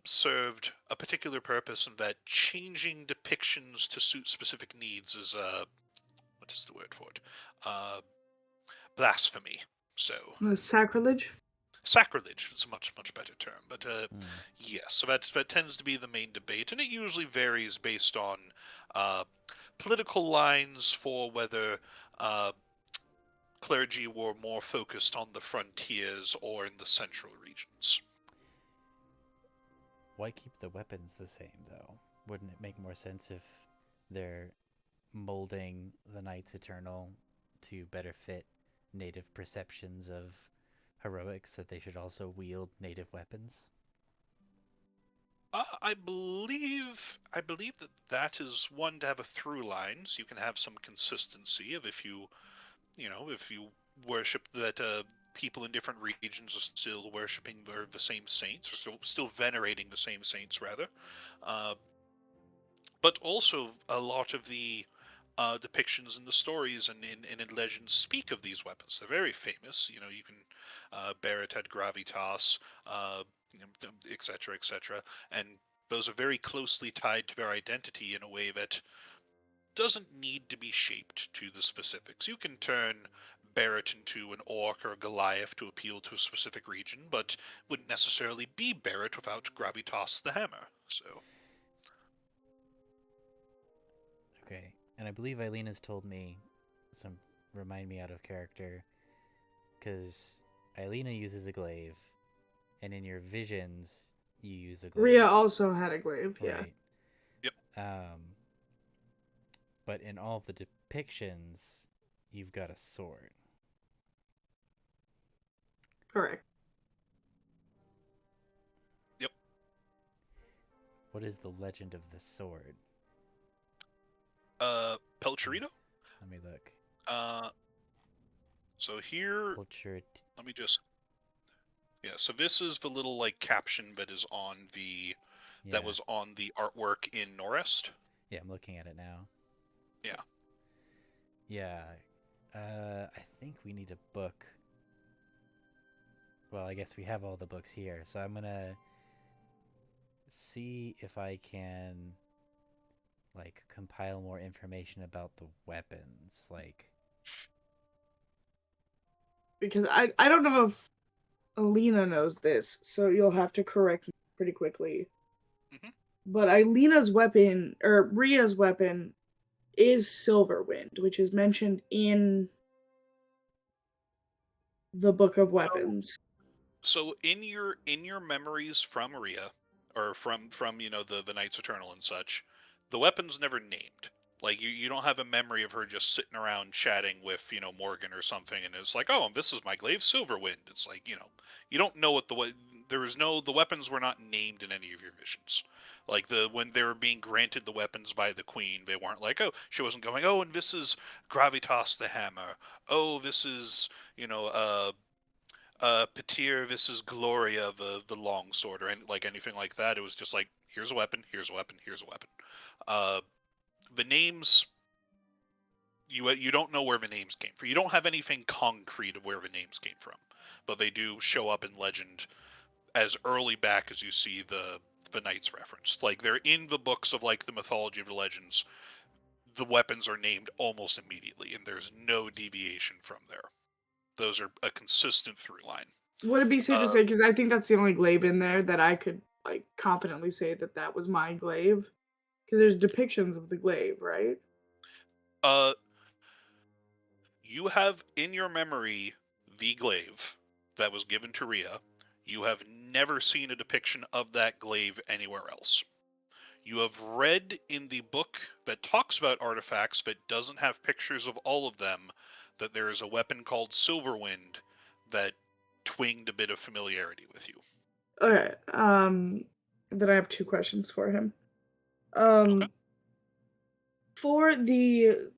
served a particular purpose, and that changing depictions to suit specific needs is what is the word for it? Uh, Blasphemy. So Sacrilege? sacrilege is a much better term, but Hmm. yes, so that tends to be the main debate, and it usually varies based on uh, political lines for whether uh, clergy were more focused on the frontiers or in the central regions. Why keep the weapons the same, though? Wouldn't it make more sense if they're molding the Knights Eternal to better fit native perceptions of heroics that they should also wield native weapons? I believe that is one to have a through line, so you can have some consistency of if you worship that people in different regions are still worshiping the same saints, or still venerating the same saints rather. Uh, but also a lot of the depictions in the stories and in legends speak of these weapons. They're very famous. You can bear it at gravitas, uh, etc., etc., and those are very closely tied to their identity in a way that doesn't need to be shaped to the specifics. You can turn Barrett into an orc or a Goliath to appeal to a specific region, but wouldn't necessarily be Barrett without Gravitas the Hammer. So, Okay, and I believe Eileen has told me some remind me out of character because Eilina uses a glaive, and in your visions you use a Rhea glaive, also had a glaive, yeah. right? yep, But in all of the depictions, you've got a sword. Correct. yep. What is the legend of the sword? Let me Pelcherito? let me look. Uh, so here, Culture. let me just. Yeah, so this is the little like caption that Yeah, was on the artwork in Norest. yeah. I'm looking at it now. Yeah. Yeah. I think we need a book. Well, I guess we have all the books here, so I'm gonna see if I can like compile more information about the weapons. Like, Because I don't know if Alina knows this, so you'll have to correct me pretty quickly. Hmm. But Alina's weapon, or Rhea's weapon, is Silverwind, which is mentioned in the Book of Weapons. So in your memories from Rhea, or from the Knights Eternal and such, the weapon's never named. Like you don't have a memory of her just sitting around chatting with Morgan or something, and it's like, oh, this is my glaive Silverwind. It's like you don't know what the weapons were not named in any of your visions. Like when they were being granted the weapons by the Queen, they weren't like, oh, she wasn't going, oh, and this is Gravitas the hammer. Oh, this is Petir, this is Gloria, the longsword, or like anything like that. It was just like, here's a weapon, here's a weapon, here's a weapon. Uh, the names, you don't know where the names came from. You don't have anything concrete of where the names came from, but they do show up in legend as early back as you see the knights referenced. Like they're in the books of like the mythology of the legends. The weapons are named almost immediately, and there's no deviation from there. Those are a consistent through line. Would it be safe to Uh, say, because I think that's the only glaive in there that I could like confidently say that that was my glaive? Because there's depictions of the glaive, right? uh, you have in your memory the glaive that was given to Rhea. You have never seen a depiction of that glaive anywhere else. You have read in the book that talks about artifacts that doesn't have pictures of all of them that there is a weapon called Silverwind that twinged a bit of familiarity with you. Okay. Then I have 2 questions for him. Okay. For the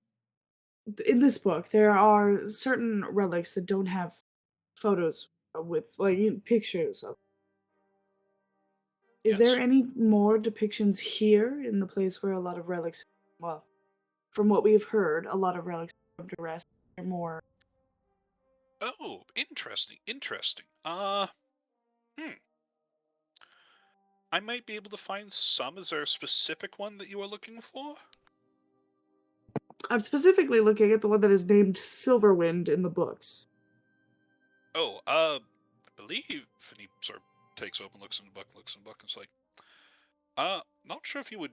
in this book, there are certain relics that don't have photos with pictures of. Is there Yes. any more depictions here in the place where a lot of relics? Well, from what we've heard, a lot of relics come to rest. They're more. Oh, interesting. Hmm. I might be able to find some. Is there a specific one that you are looking for? I'm specifically looking at the one that is named Silverwind in the books. Oh, I believe, and he sort of takes open, looks in the book, and it's like, not sure if you would.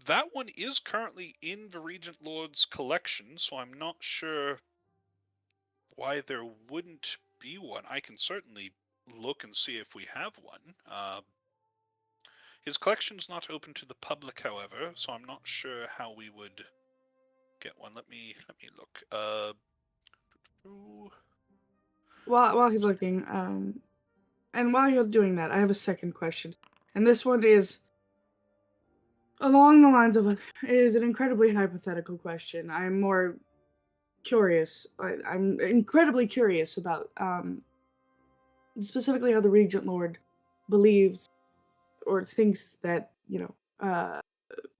That one is currently in the Regent Lord's collection, so I'm not sure why there wouldn't be one. I can certainly look and see if we have one. His collection's not open to the public, however, so I'm not sure how we would get one. Let me look. Ooh. While he's looking, and while you're doing that, I have a second question, and this one is along the lines of it is an incredibly hypothetical question. I'm more curious. I'm incredibly curious about specifically how the Regent Lord believes or thinks that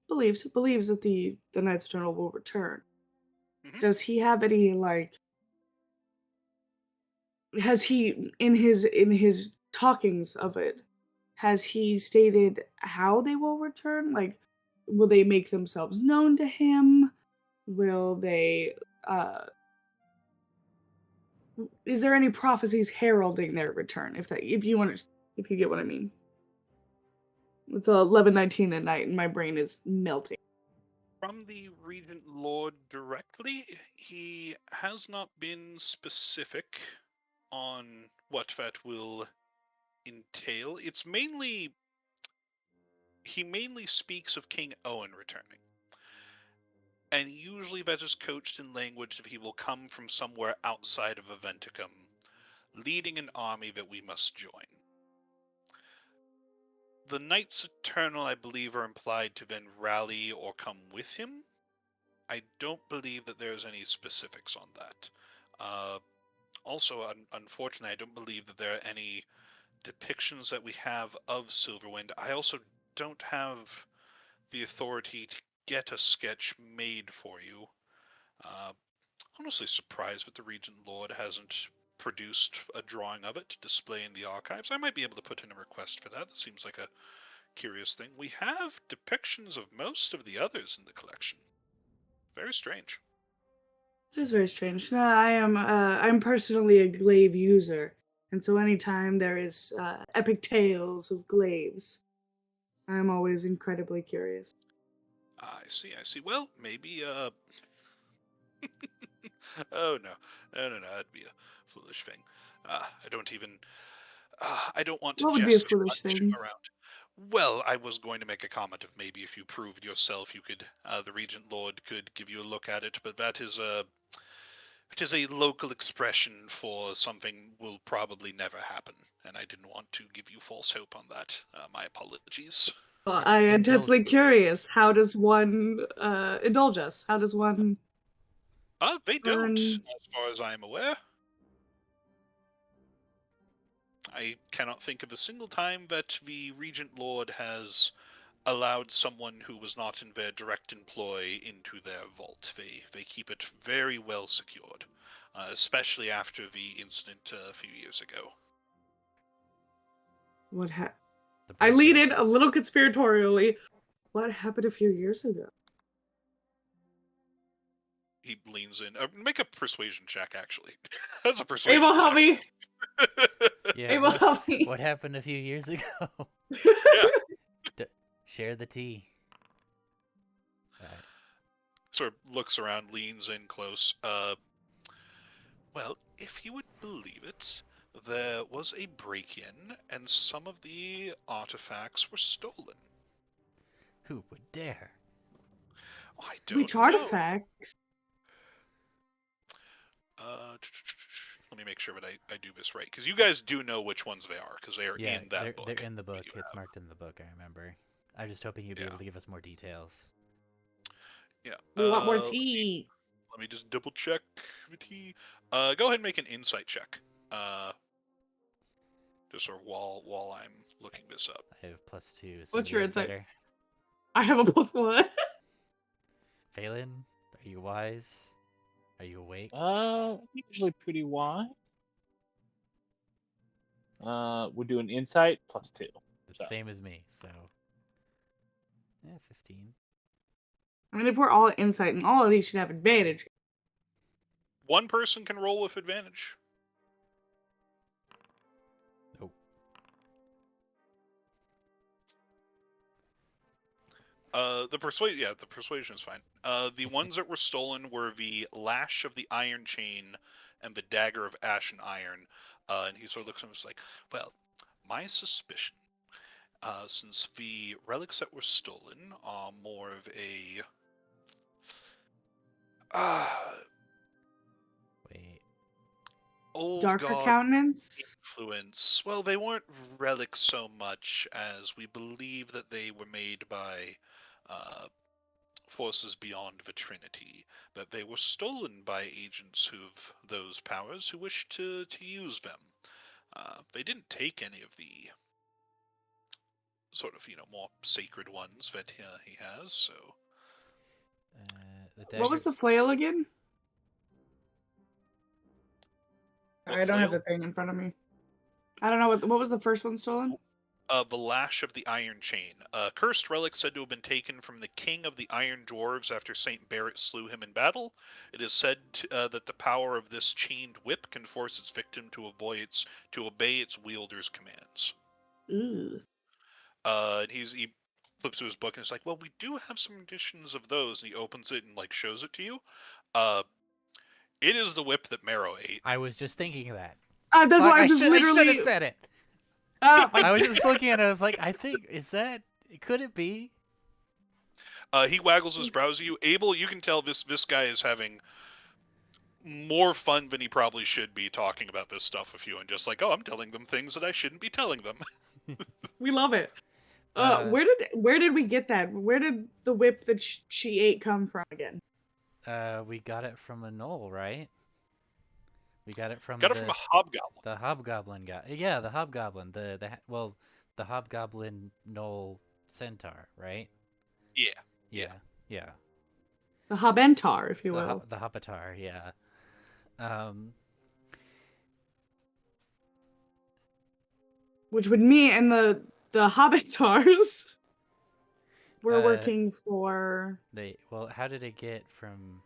believes that the Knights Eternal will return. Mhm. Does he have any has he in his talkings of it, has he stated how they will return? Like, will they make themselves known to him? Will they is there any prophecies heralding their return? If you get what I mean. It's 11:19 at night and my brain is melting. From the Regent Lord directly, he has not been specific on what that will entail. He mainly speaks of King Owen returning. And usually that is coached in language that he will come from somewhere outside of Aventicum, leading an army that we must join. The Knights Eternal, I believe, are implied to then rally or come with him. I don't believe that there's any specifics on that. Also, unfortunately, I don't believe that there are any depictions that we have of Silverwind. I also don't have the authority to get a sketch made for you. Uh, Honestly surprised that the Regent Lord hasn't produced a drawing of it to display in the archives. I might be able to put in a request for that. That seems like a curious thing. We have depictions of most of the others in the collection. Very strange. It is very strange. No, I'm personally a glaive user, and so anytime there is epic tales of glaives, I'm always incredibly curious. I see. Well, maybe, oh no. No, that'd be a foolish thing. I don't even, I don't want to What would be a jest too foolish much thing? around. Well, I was going to make a comment of maybe if you proved yourself, you could, the Regent Lord could give you a look at it, but that is it is a local expression for something will probably never happen, and I didn't want to give you false hope on that. My apologies. Well, I am Indulge intensely us. curious. How does one indulge us? How does one They don't, earn? as far as I am aware. I cannot think of a single time that the Regent Lord has allowed someone who was not in their direct employ into their vault. They keep it very well secured, especially after the incident a few years ago. What ha- The I lead break-in. in a little conspiratorially. What happened a few years ago? He leans in. Make a persuasion check, actually. That's a Abel, persuasion help check. me! Yeah, Abel, help me! what happened a few years ago? Yeah. D- Share the tea. Alright. Sort of looks around, leans in close. Well, if you would believe it, there was a break-in, and some of the artifacts were stolen. Who would dare? I Which don't know. artifacts? Let me make sure that I do this right, because you guys do know which ones they are, because they are Yeah, in that book. they're in the book. you It's have. marked in the book. I remember. I was just hoping you'd be Yeah. able to give us more details. Yeah. We want more tea. Let me just double check the tea. Go ahead and make an insight check. Just sort of while I'm looking this up. I have +2. So What's you your have insight? better. I have a +1. Phelan, are you wise? Are you awake? Usually pretty wide. We're doing insight +2. The So. same as me. So. Yeah, 15. I mean, if we're all insight, and all of these should have advantage. One person can roll with advantage. Nope. The persuasion is fine. The ones that were stolen were the lash of the iron chain and the dagger of ashen iron. And he sort of looks at him and is like, well, my suspicion, since the relics that were stolen are more of a Wait. old Darker god countenance? influence. Well, they weren't relics so much as we believe that they were made by forces beyond the Trinity, that they were stolen by agents who've those powers who wish to use them. They didn't take any of the sort of, more sacred ones that he has, so... The dagger. What was the flail again? What I don't have flail? the thing in front of me. I don't know what was the first one stolen? The lash of the iron chain. Cursed relic said to have been taken from the king of the Iron Dwarves after Saint Barret slew him in battle. It is said that the power of this chained whip can force its victim to obey its wielder's commands. Ooh. And he flips through his book and is like, well, we do have some editions of those. And he opens it and shows it to you. It is the whip that Marrow ate. I was just thinking that. That's Fuck, why I just I should literally. have said it. Oh my I was God. just looking at it. I was like, could it be? He waggles his brows at you. Abel, you can tell this guy is having more fun than he probably should be talking about this stuff with you, and just like, oh, I'm telling them things that I shouldn't be telling them. We love it. Uh, Where did we get that? Where did the whip that she ate come from again? We got it from a knoll, right? We got it from Got it from a hobgoblin. the hobgoblin guy. Yeah, the hobgoblin. The hobgoblin knoll centaur, right? Yeah. Yeah. The Hobentar, if you The will. the hobbitar, yeah. Which would mean, and the Hobbitars were working for. How did it get from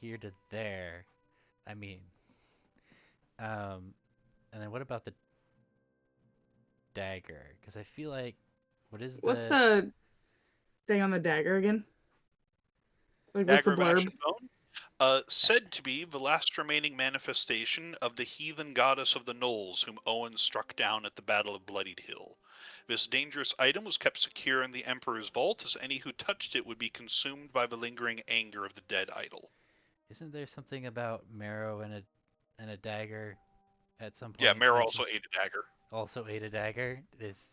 here to there? I mean, and then what about the dagger? Because I feel like, What's the thing on the dagger again? Like, what's the Dagger of blurb? Ashen Bone. Said to be the last remaining manifestation of the heathen goddess of the Knolls, whom Owen struck down at the Battle of Bloodied Hill. This dangerous item was kept secure in the Emperor's vault, as any who touched it would be consumed by the lingering anger of the dead idol. Isn't there something about Marrow and a dagger at some point? Yeah, Marrow like also ate a dagger. Also ate a dagger?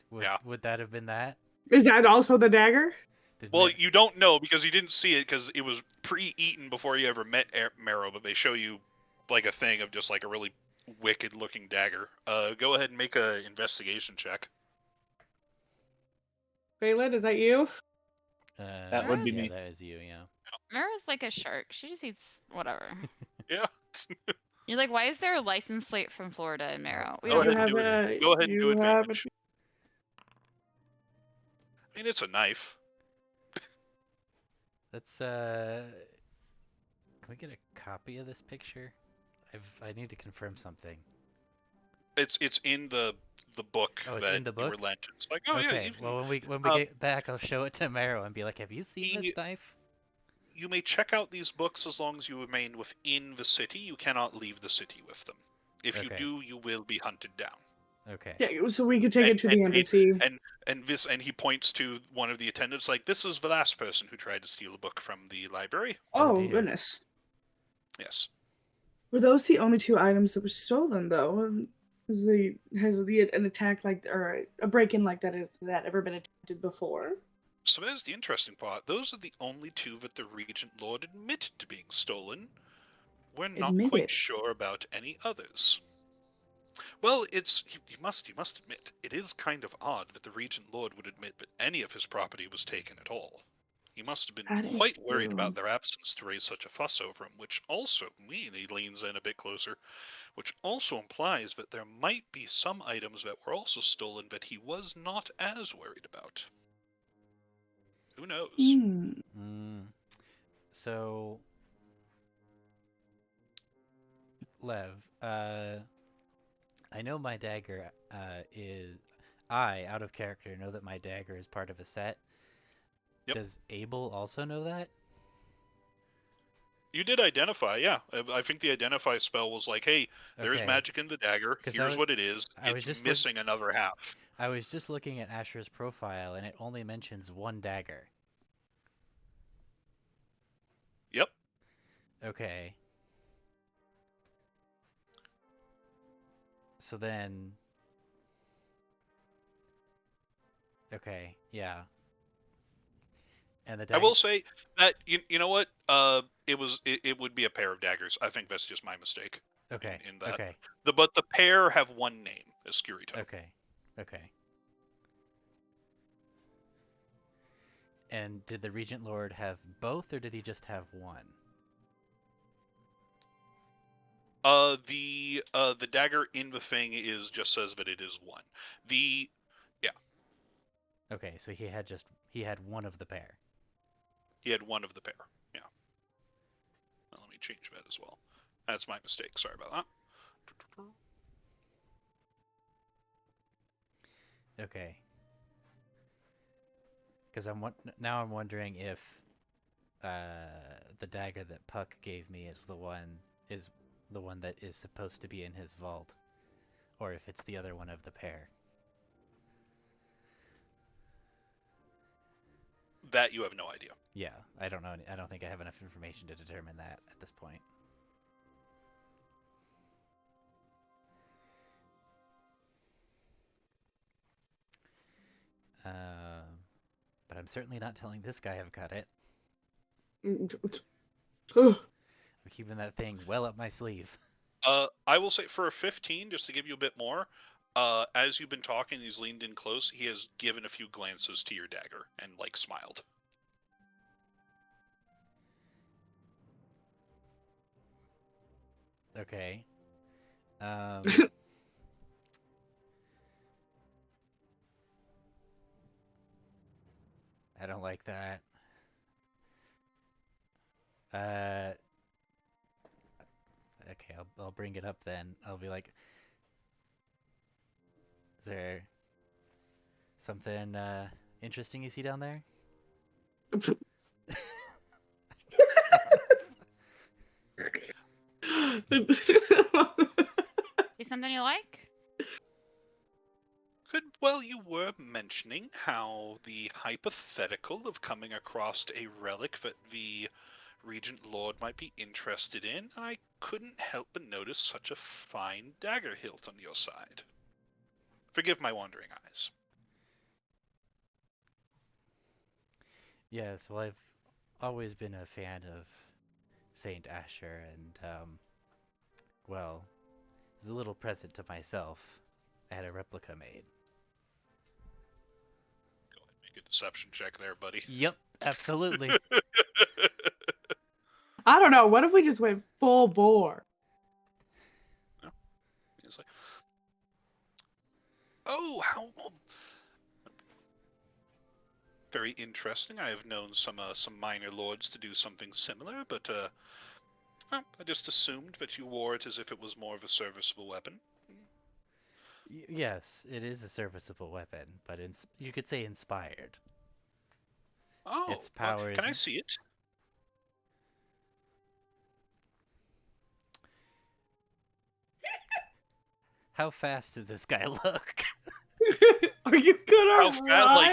Would that have been that? Is that also the dagger? Well, you don't know because you didn't see it because it was pre-eaten before you ever met Marrow, but they show you like a thing of just like a really wicked-looking dagger. Go ahead and make an investigation check. Baylin, is that you? That would be yeah, me. that is you, yeah. Mara's like a shark. She just eats whatever. Yeah. You're like, why is there a license plate from Florida in Marrow? We Go don't ahead know. and do it. Go ahead and do advantage. I mean, it's a knife. Let's can we get a copy of this picture? I need to confirm something. It's in the book Oh, it's that in the you were book? lent. It's like, oh Okay, yeah. well when we get back, I'll show it to Marrow and be like, have you seen this knife? You may check out these books as long as you remain within the city. You cannot leave the city with them. If you Okay. do, you will be hunted down. Okay. Yeah, so we could take it to the embassy. And he points to one of the attendants, like, this is the last person who tried to steal a book from the library. Oh, Oh, dear. goodness. Yes. Were those the only 2 items that were stolen, though? Has an attack like, or a break-in like that, has that ever been attempted before? So there's the interesting part. Those are the only 2 that the Regent Lord admitted to being stolen. We're not quite Admitted. sure about any others. Well, you must admit, it is kind of odd that the Regent Lord would admit that any of his property was taken at all. He must have been That is quite worried true. about their absence to raise such a fuss over him, which also, he leans in a bit closer, which also implies that there might be some items that were also stolen that he was not as worried about. Who knows? Mm. So, Lev, I know my dagger is. Out of character, know that my dagger is part of a set. Yep. Does Abel also know that? You did identify, yeah. I think the identify spell was like, hey, there's Okay. magic in the dagger, 'Cause here's what it is, I was it's just missing another half. I was just looking at Asher's profile, and it only mentions 1 dagger. Yep. Okay. So then. Okay, yeah. And the I dagger. will say that, you know what, it would be a pair of daggers. I think that's just my mistake Okay, in that. okay, But the pair have one name, Escurito. okay, okay. And did the Regent Lord have both, or did he just have one? The dagger in the thing just says that it is one. Okay, so he had one of the pair. He had one of the pair. Yeah. Well, let me change that as well. That's my mistake. Sorry about that. Okay. Because now I'm wondering if the dagger that Puck gave me is the one that is supposed to be in his vault, or if it's the other one of the pair. That you have no idea. Yeah, I don't know. I don't think I have enough information to determine that at this point. But I'm certainly not telling this guy I've got it. Ugh. I'm keeping that thing well up my sleeve. I will say for a 15, just to give you a bit more, as you've been talking, he's leaned in close. He has given a few glances to your dagger and like smiled. Okay. I don't like that. Uh, okay, I'll bring it up then. I'll be like, is there something interesting you see down there? See something you like? Well, you were mentioning how the hypothetical of coming across a relic that the Regent Lord might be interested in, and I couldn't help but notice such a fine dagger hilt on your side. Forgive my wandering eyes. Yes, well, I've always been a fan of Saint Asher, and well, as a little present to myself, I had a replica made. Go ahead and make a deception check there, buddy. Yep, absolutely. I don't know. What if we just went full bore? He's like, oh, how very interesting. I have known some minor lords to do something similar, but well, I just assumed that you wore it as if it was more of a serviceable weapon. Yes, it is a serviceable weapon, but you could say inspired. Oh, Its powers. can I see it? How fast does this guy look? Are you How gonna fast?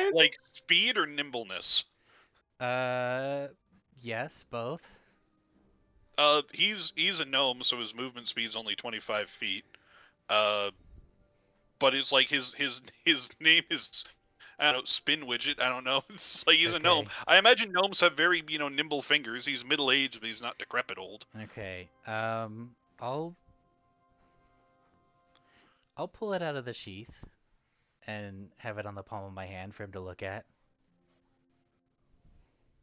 run? Like speed or nimbleness? Yes, both. He's a gnome, so his movement speed's only 25 feet. But it's like his name is, I don't know, Spin Widget. I don't know. It's like he's a gnome. Okay. I imagine gnomes have very nimble fingers. He's middle aged, but he's not decrepit old. Okay. I'll pull it out of the sheath and have it on the palm of my hand for him to look at.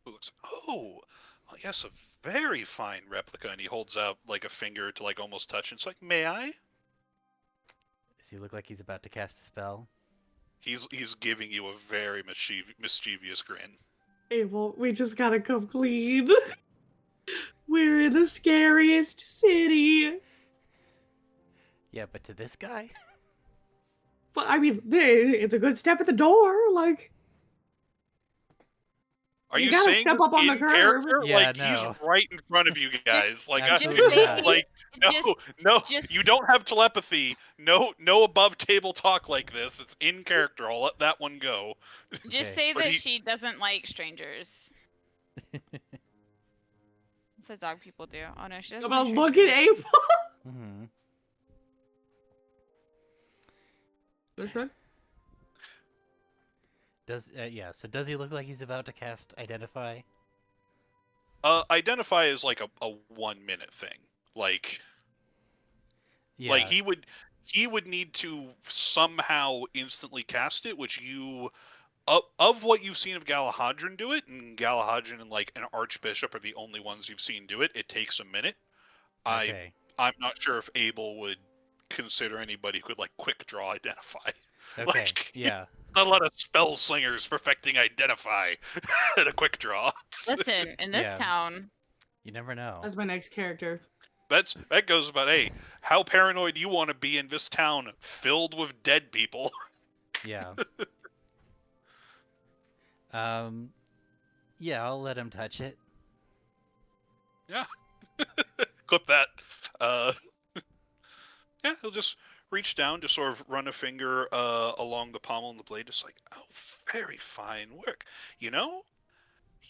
Who looks? Oh, well, yes, a very fine replica. And he holds out like a finger to like almost touch. And it's like, may I? Does he look like he's about to cast a spell? He's giving you a very mischievous grin. Abel, we just gotta come clean. We're in the scariest city. Yeah, but to this guy? But I mean, it's a good step at the door. Like, Are You you gotta saying step this up on the in curb. character? Yeah, Like no. he's right in front of you guys. Like Absolutely say not. like no, Just- no, just- you don't have telepathy. No above table talk like this. It's in character. I'll let that one go. Just Okay. say Or that do you- she doesn't like strangers. That's what dog people do. Oh no, she doesn't. I'm like gonna look at strangers. Abel. Mm-hmm. Which one? So does he look like he's about to cast Identify? Identify is like a 1 minute thing. Like Yeah. like he would need to somehow instantly cast it, which you of what you've seen of Galahadrin do it, and Galahadrin and like an archbishop are the only ones you've seen do it. It takes a minute. Okay. I'm not sure if Abel would consider anybody who could like quick draw Identify. Okay. Like, Yeah. not a lot of spell slingers perfecting Identify at a quick draw. Listen, in this Yeah. town, You never know. That's my next character. That goes about, hey, how paranoid you want to be in this town filled with dead people. Yeah. Yeah, I'll let him touch it. Clip that. Yeah, he'll just reach down, just sort of run a finger along the pommel and the blade, just like, oh, very fine work. You know,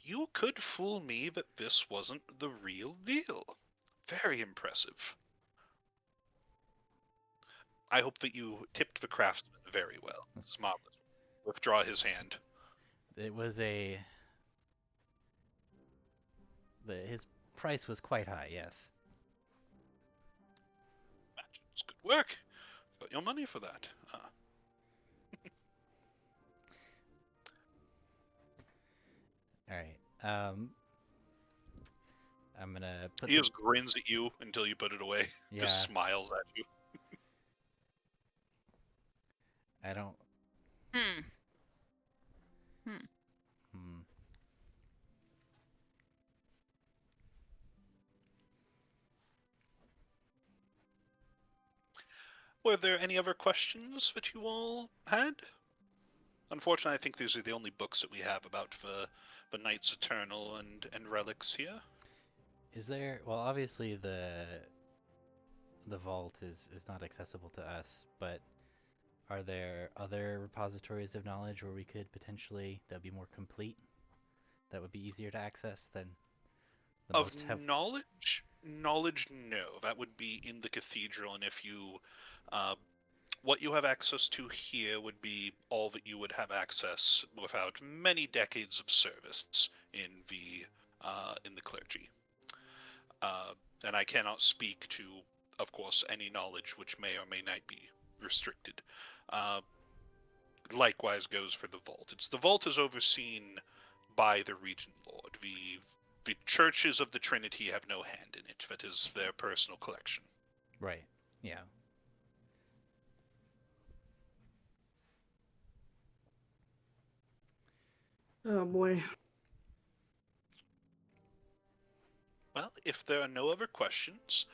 you could fool me that this wasn't the real deal. Very impressive. I hope that you tipped the craftsman very well. It's marvelous. Withdraw his hand. It was his price was quite high, yes. It's good work. Got your money for that. All right. I'm gonna put He just grins at you until you put it away. yeah. Just smiles at you. I don't. hmm. Hmm. Were there any other questions that you all had? Unfortunately, I think these are the only books that we have about the Knights Eternal and relics here. Is there? Well, obviously the vault is not accessible to us, but are there other repositories of knowledge where we could potentially that'd be more complete, that would be easier to access than the Of most have? knowledge, no. That would be in the cathedral, and if you, what you have access to here would be all that you would have access without many decades of service in the clergy. And I cannot speak to, of course, any knowledge which may or may not be restricted. Likewise goes for the vault. The vault is overseen by the Regent Lord. The churches of the Trinity have no hand in it. That is their personal collection. Right. Yeah. Oh boy. Well, if there are no other questions,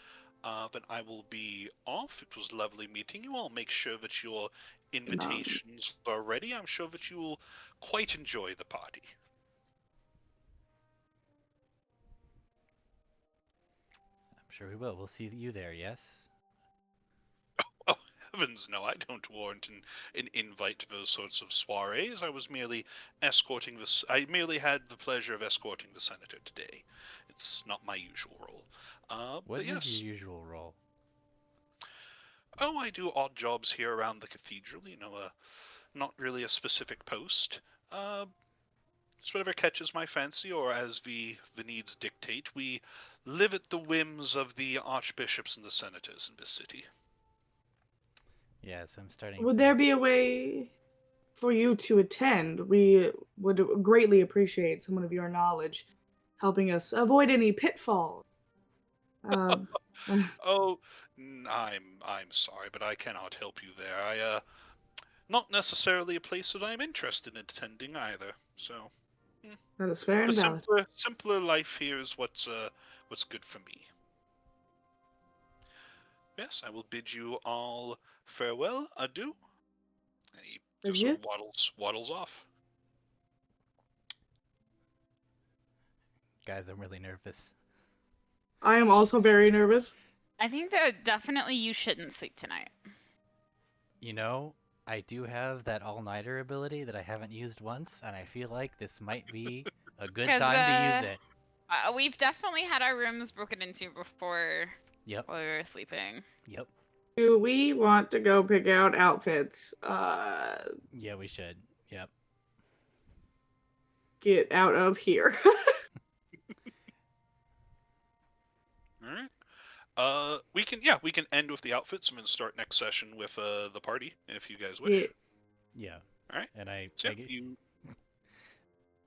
then I will be off. It was lovely meeting you all. Make sure that your invitations are ready. I'm sure that you will quite enjoy the party. I'm sure we will. We'll see you there. Yes. Oh, heavens, no, I don't warrant an invite to those sorts of soirees. I was merely escorting this. I merely had the pleasure of escorting the senator today. It's not my usual role. What But is your yes. usual role? Oh, I do odd jobs here around the cathedral. Not really a specific post. It's whatever catches my fancy, or as the needs dictate, we live at the whims of the archbishops and the senators in this city. Yes, I'm starting Would to. there be a way for you to attend? We would greatly appreciate someone of your knowledge helping us avoid any pitfalls. Um, Oh, I'm sorry, but I cannot help you there. Not necessarily a place that I'm interested in attending either. So that is fair the and valid. simpler life here is what's good for me. Yes, I will bid you all farewell, adieu. And he Thank just sort you. of waddles off. Guys, I'm really nervous. I am also very nervous. I think that definitely you shouldn't sleep tonight. You know, I do have that all-nighter ability that I haven't used once, and I feel like this might be a good 'Cause, time to use it. We've definitely had our rooms broken into before Yep, while we were sleeping. yep. Do we want to go pick out outfits? Yeah, we should. Yep. Get out of here. All right. We can end with the outfits and then start next session with the party if you guys wish. Yeah. All right. And So you.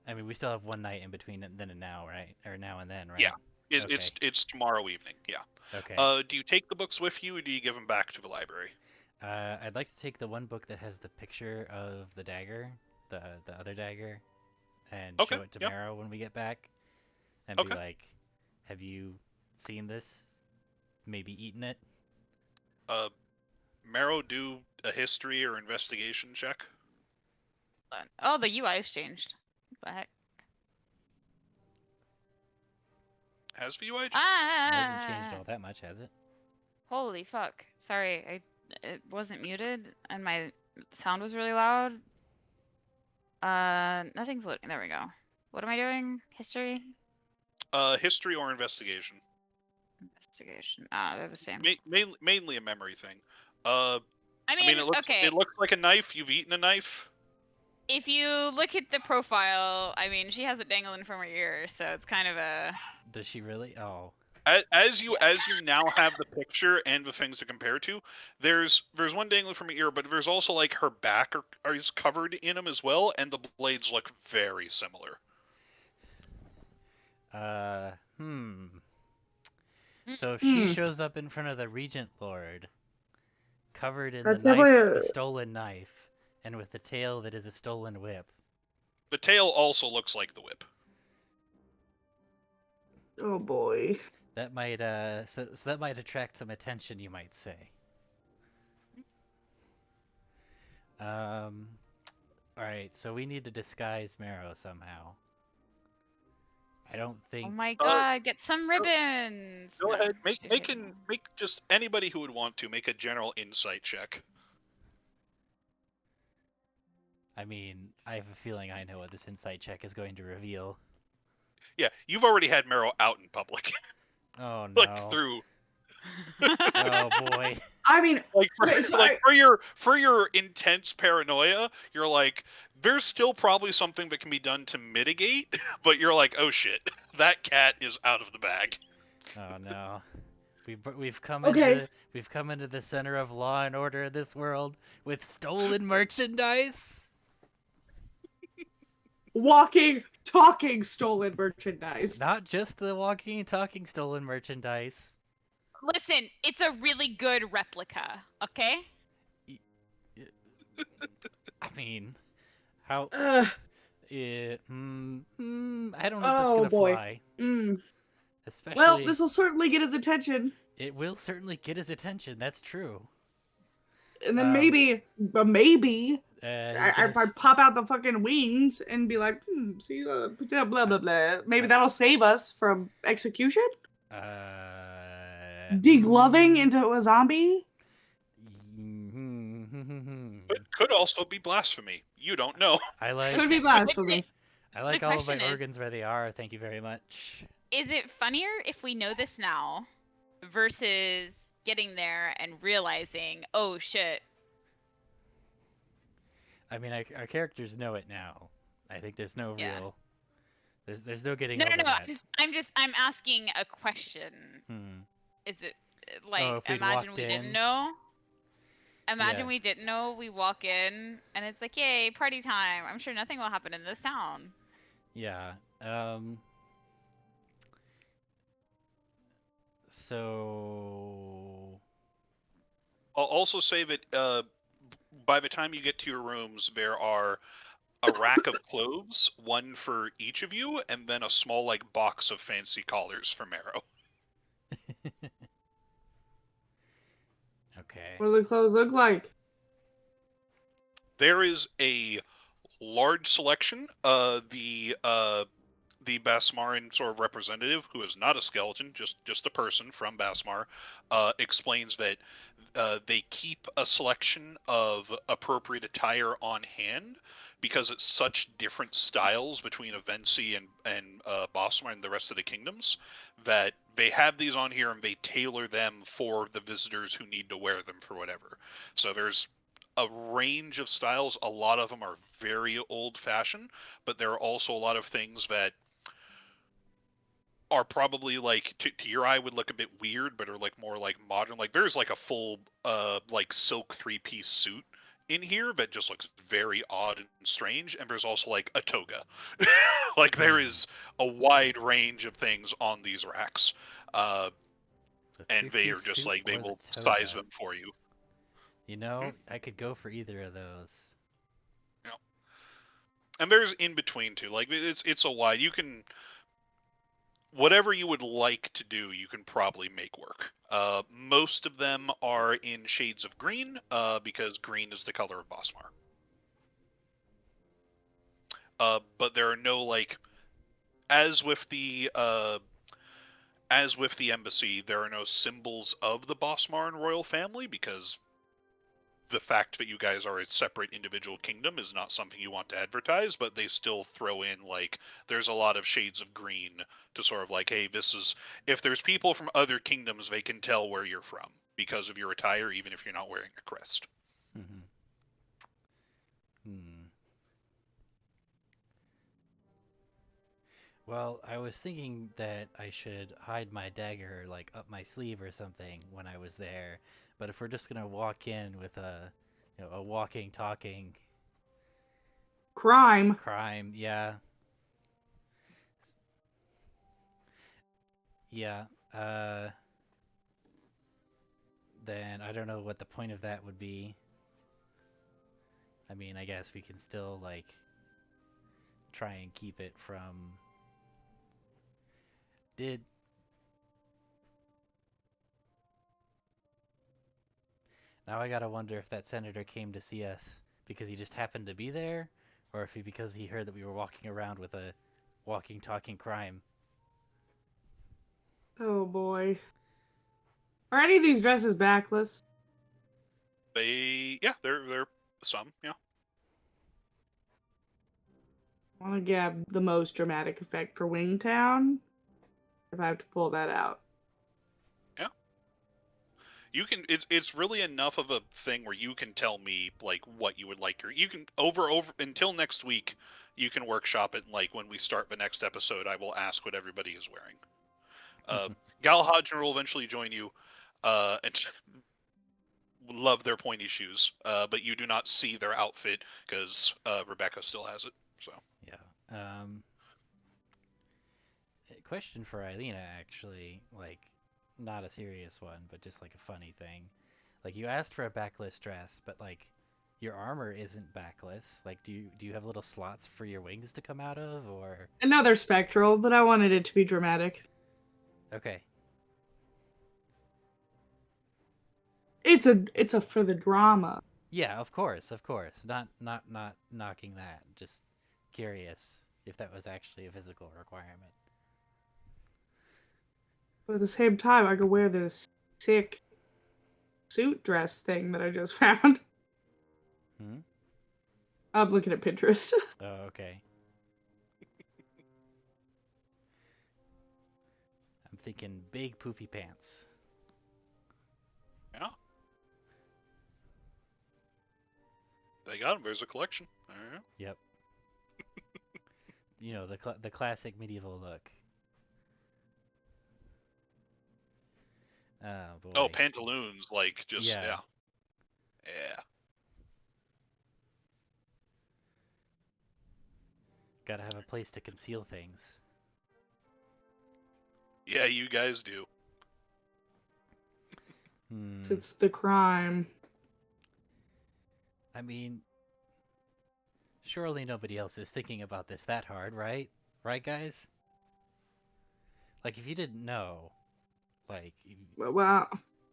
I mean, we still have one night in between then and now, right? Or now and then, right? Yeah. Okay. It's tomorrow evening. Yeah. Okay. Do you take the books with you, or do you give them back to the library? I'd like to take the one book that has the picture of the dagger, the other dagger, and Okay, show it to yep. Marrow when we get back, and Okay. be like, "Have you seen this? Maybe eaten it?" Marrow, do a history or investigation check. Oh, the UI's changed. What the heck? Has the UI? It hasn't changed all that much, has it? Holy fuck. Sorry, it wasn't muted and my sound was really loud. Nothing's loading. There we go. What am I doing? History? History or investigation. Investigation. Ah, they're the same. Mainly a memory thing. I mean, okay. It looks like a knife. You've eaten a knife. If you look at the profile, I mean, she has it dangling from her ear, so it's kind of a. Does she really? Oh. As you now have the picture and the things to compare to, there's one dangling from her ear, but there's also like her back is covered in them as well, and the blades look very similar. So if she shows up in front of the Regent Lord, covered in That's the knife, definitely the stolen knife, and with a tail that is a stolen whip. The tail also looks like the whip. Oh boy. That might so that might attract some attention, you might say. All right, so we need to disguise Marrow somehow. I don't think. Oh my god, get some ribbons! Go No, ahead, just kidding. make just anybody who would want to make a general insight check. I mean, I have a feeling I know what this insight check is going to reveal. Yeah, you've already had Marrow out in public. Oh no. Like through. Oh boy. I mean, Like okay, for your intense paranoia, you're like, there's still probably something that can be done to mitigate, but you're like, oh shit, that cat is out of the bag. Oh no. We've come Okay. into the center of law and order in this world with stolen merchandise. Walking, talking, stolen merchandise. Not just the walking and talking stolen merchandise. Listen, it's a really good replica, okay? I mean, how? Uh, I don't know if that's oh gonna boy. fly. Especially. Well, this will certainly get his attention. It will certainly get his attention. That's true. And then maybe I pop out the fucking wings and be like, see, blah blah blah. Maybe that'll save us from execution. Degloving into a zombie. Could also be blasphemy. You don't know. I like Could be blasphemy. I like The all of my question is- organs where they are. Thank you very much. Is it funnier if we know this now versus getting there and realizing, oh shit, I mean, our characters know it now. I think there's no Yeah. real. There's no getting no, over that. I'm asking a question. Hmm. Is it like, if we'd imagine walked we didn't in. know? Imagine Yeah. we didn't know, we walk in, and it's like, yay, party time. I'm sure nothing will happen in this town. Yeah. So. I'll also say that by the time you get to your rooms, there are a rack of clothes, one for each of you, and then a small like box of fancy collars for Marrow. Okay. What do the clothes look like? There is a large selection. The Basmaran sort of representative, who is not a skeleton, just a person from Basmar, explains that they keep a selection of appropriate attire on hand because it's such different styles between Avencii and Basmar and the rest of the kingdoms that they have these on here and they tailor them for the visitors who need to wear them for whatever. So there's a range of styles. A lot of them are very old-fashioned, but there are also a lot of things that are probably like to your eye would look a bit weird, but are like more like modern. Like there's like a full like silk 3-piece suit in here that just looks very odd and strange, and there's also like a toga. Like there is a wide range of things on these racks, The and they three-piece are just suit like they or the will toga. size them for you. You know, I could go for either of those. Yeah. And there's in between too. Like it's a wide. You can whatever you would like to do, you can probably make work. Most of them are in shades of green, because green is the color of Bosmar. But there are no like, as with the embassy, there are no symbols of the Bosmaran royal family because the fact that you guys are a separate individual kingdom is not something you want to advertise, but they still throw in like there's a lot of shades of green to sort of like, hey, this is if there's people from other kingdoms, they can tell where you're from because of your attire, even if you're not wearing a crest. Mm-hmm. Hmm. Well, I was thinking that I should hide my dagger like up my sleeve or something when I was there, but if we're just gonna walk in with a walking, talking Crime. crime, yeah, yeah, then I don't know what the point of that would be. I mean, I guess we can still like try and keep it from. Did Now I gotta wonder if that senator came to see us because he just happened to be there, or if because he heard that we were walking around with a walking, talking crime. Oh boy. Are any of these dresses backless? They're some, yeah. I want to get the most dramatic effect for Wingtown. If I have to pull that out. Yeah. You can. It's really enough of a thing where you can tell me like what you would like. You can over until next week. You can workshop it. And, like when we start the next episode, I will ask what everybody is wearing. Galahadjon will eventually join you, and love their pointy shoes. But you do not see their outfit because Rebecca still has it. So Yeah. A question for Eilina, actually, like, not a serious one, but just like a funny thing. Like, you asked for a backless dress, but like, your armor isn't backless. Like, do you have little slots for your wings to come out of, or? Another spectral, but I wanted it to be dramatic. Okay. It's a for the drama. Yeah, of course, of course. Not knocking that. Just curious if that was actually a physical requirement. But at the same time, I could wear this sick suit dress thing that I just found. Hmm? I'm looking at Pinterest. Oh, okay. I'm thinking big poofy pants. Yeah. They got them. There's a collection. All right. Yep. You know, the classic medieval look. Oh boy. Oh, pantaloons, like just Yeah. yeah. Gotta have a place to conceal things. Yeah, you guys do. Hmm. It's the crime. I mean, surely nobody else is thinking about this that hard, right? Right, guys? Like, if you didn't know, like, Well,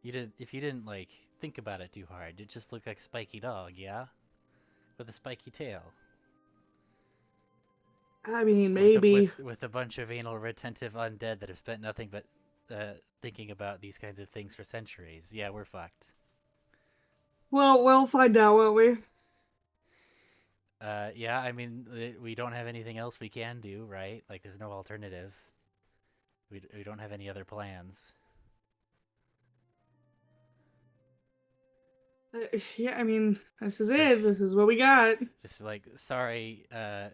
if you didn't like think about it too hard, it just looked like Spiky Dog, yeah, with a spiky tail, I mean, with maybe. with a bunch of anal retentive undead that have spent nothing but thinking about these kinds of things for centuries. Yeah, we're fucked. Well, we'll find out, won't we? Yeah, I mean, we don't have anything else we can do, right? Like, there's no alternative. We don't have any other plans. Yeah, I mean, this is it. Just, This is what we got. just like, sorry,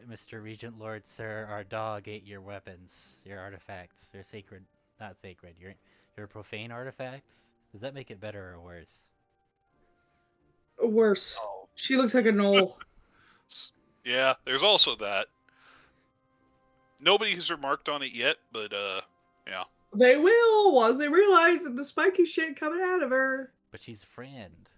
Mr. Regent Lord, sir, our dog ate your weapons, your artifacts, your sacred, not sacred, your profane artifacts. Does that make it better or worse? Worse. Oh. She looks like a knoll. Yeah, there's also that. Nobody has remarked on it yet, but yeah. They will once they realize that the spiky shit coming out of her. But she's a friend.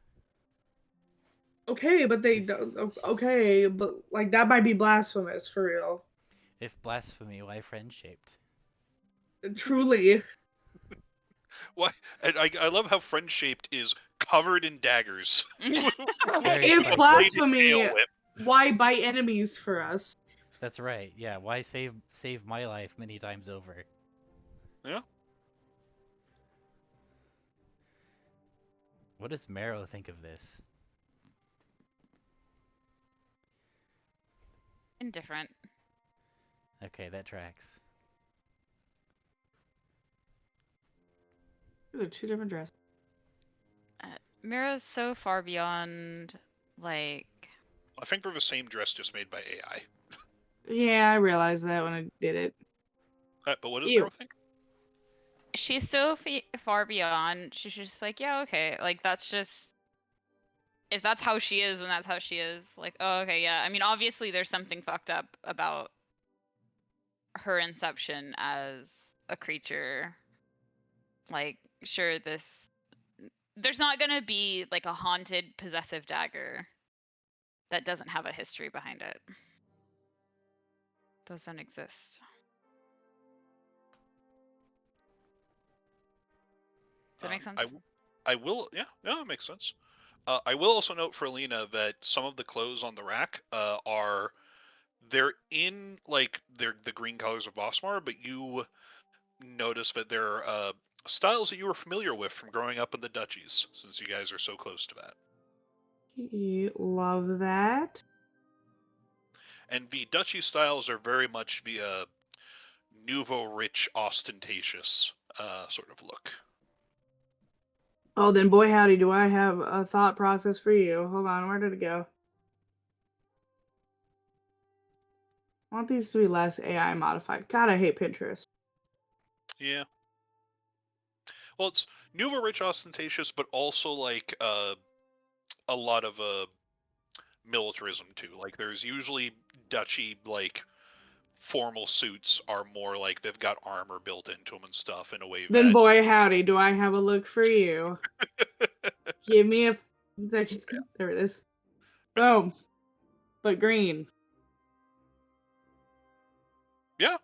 Okay, but they She's- okay, but like that might be blasphemous for real. If blasphemy, why friend-shaped? Truly. Why? And I love how friend shaped is covered in daggers. Very If spiky. blasphemy, Tail whip. why bite enemies for us? That's right. Yeah, why save my life many times over? Yeah. What does Marrow think of this? Indifferent. Okay, that tracks. Those are two different dresses. Mira's so far beyond, like, I think they're the same dress, just made by AI. Yeah, I realized that when I did it. But what does Ew. Meryl think? she's so far beyond. She's just like, yeah, okay, like that's just, if that's how she is, then that's how she is. Like, oh, okay, yeah. I mean, obviously, there's something fucked up about her inception as a creature. Like, sure, there's not gonna be like a haunted, possessive dagger that doesn't have a history behind it. Doesn't exist. Does that make sense? I will. Yeah, no, it makes sense. I will also note for Lena that some of the clothes on the rack they're in like they're the green colors of Bosmar, but you notice that they're styles that you were familiar with from growing up in the duchies, since you guys are so close to that. Love that. And the duchy styles are very much the nouveau rich, ostentatious sort of look. Oh, then boy howdy, do I have a thought process for you. Hold on, where did it go? I want these to be less AI modified. God, I hate Pinterest. Yeah. Well, it's nouveau rich, ostentatious, but also like a lot of militarism too. Like there's usually duchy like formal suits are more like they've got armor built into them and stuff in a way Then that boy howdy, do I have a look for you? Give me a second. Yeah. There it is. Boom. But green. yeah,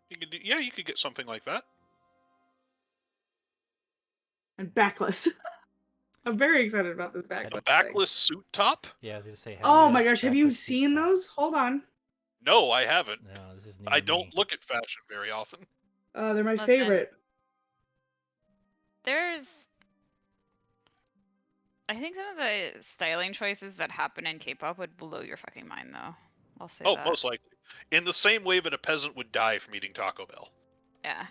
you could get something like that. And backless. I'm very excited about this A backless thing. backless suit top? Yeah, I was gonna say. Oh my gosh, have you seen those? Hold on. No, I haven't. No, this is new I to don't me. look at fashion very often. They're my Listen. favorite. There's I think some of the styling choices that happen in K-pop would blow your fucking mind, though. I'll say Oh, that. most likely. In the same way that a peasant would die from eating Taco Bell. Yeah.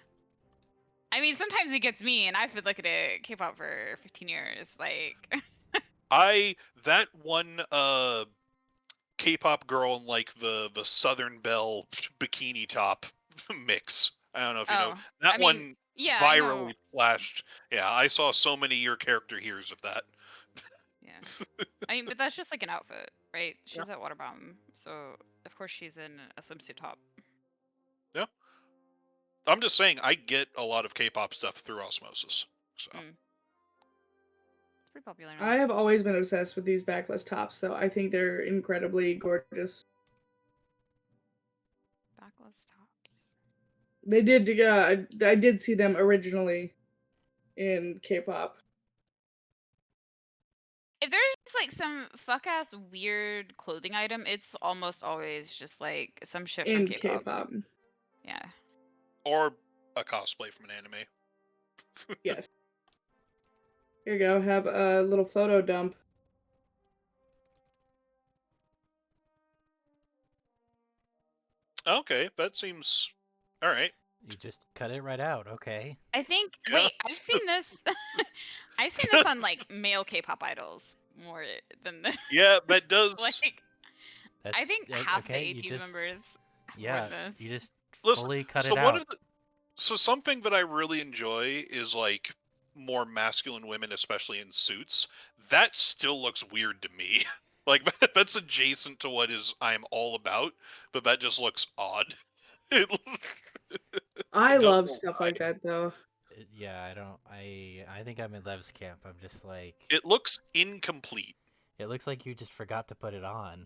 I mean, sometimes it gets me, and I've been looking at K-pop for 15 years. Like, That one K-pop girl in like the Southern Belle bikini top mix. I don't know if you know oh, that I mean, one yeah, I know. virally flashed. Yeah, I saw so many your character here's of that. Yeah. I mean, but that's just like an outfit, right? Yeah. She's at Waterbomb, so of course she's in a swimsuit top. Yeah. I'm just saying I get a lot of K-pop stuff through osmosis. So Mm. It's pretty popular now. I have always been obsessed with these backless tops, though. I think they're incredibly gorgeous. Backless tops. They did. I did see them originally in K-pop. If there's like some fuck ass weird clothing item, it's almost always just like some shit from In K-pop. K-pop, Yeah. or a cosplay from an anime. yes. Here you go. Have a little photo dump. Okay, that seems all right. You just cut it right out. Okay. I think. Yeah. Wait, I've seen this. I've seen this on like male K-pop idols more than the Yeah, that does. like. That's I think half okay. the You ATEEZ just members have yeah. worn this. You just Listen, fully cut so it one out. of the so something that I really enjoy is like more masculine women, especially in suits. That still looks weird to me. Like that's adjacent to what is I'm all about, but that just looks odd. It, I don't love know stuff why. like that, though. Yeah, I don't. I think I'm in Lev's camp. I'm just like It looks incomplete. it looks like you just forgot to put it on,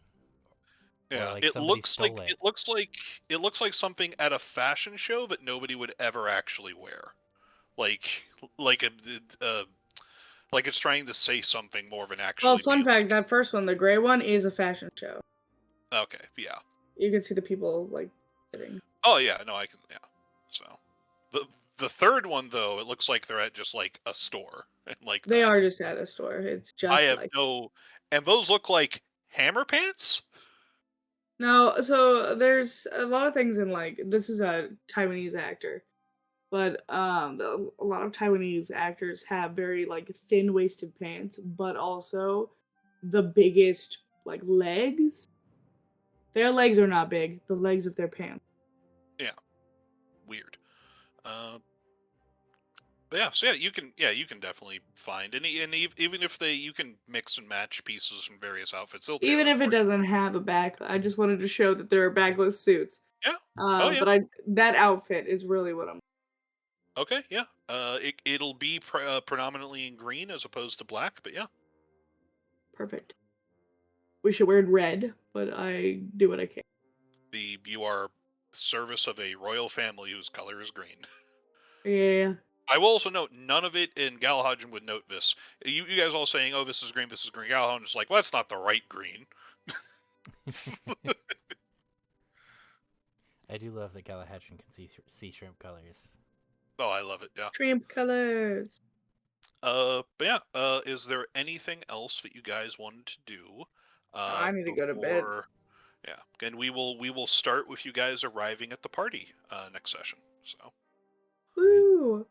or Yeah, like somebody stole it. it looks like something at a fashion show that nobody would ever actually wear. Like like a, uh like it's trying to say something more than Well, actually fun being. fact: that first one, the gray one, is a fashion show. Okay, yeah. You can see the people like sitting. Oh yeah, no, I can. Yeah. So the third one though, it looks like they're at just like a store and like They that. are just at a store. It's I just have like no, and those look like hammer pants. no. So there's a lot of things in like this is a Taiwanese actor, but a lot of Taiwanese actors have very like thin waisted pants, but also the biggest like legs. Their legs are not big. The legs of their pants. Weird. But yeah, so you can definitely find even if you can mix and match pieces from various outfits, they'll tailor Even it if it for you. doesn't have a back, I just wanted to show that there are backless suits. Yeah. Oh yeah. But that outfit is really what I'm. Okay. Yeah. It'll be predominantly in green as opposed to black, but yeah. Perfect. Wish it were in red, but I do what I can. You are service of a royal family whose color is green. Yeah. I will also note none of it, and Galahadjon would note this. You guys all saying, "Oh, this is green, this is green." Galahadjon's like, "Well, that's not the right green." I do love that Galahadjon can see shrimp colors. Oh, I love it. Yeah. Shrimp colors. But yeah. Is there anything else that you guys wanted to do? I need to go to bed. Before, yeah, and we will start with you guys arriving at the party next session. So. Woo!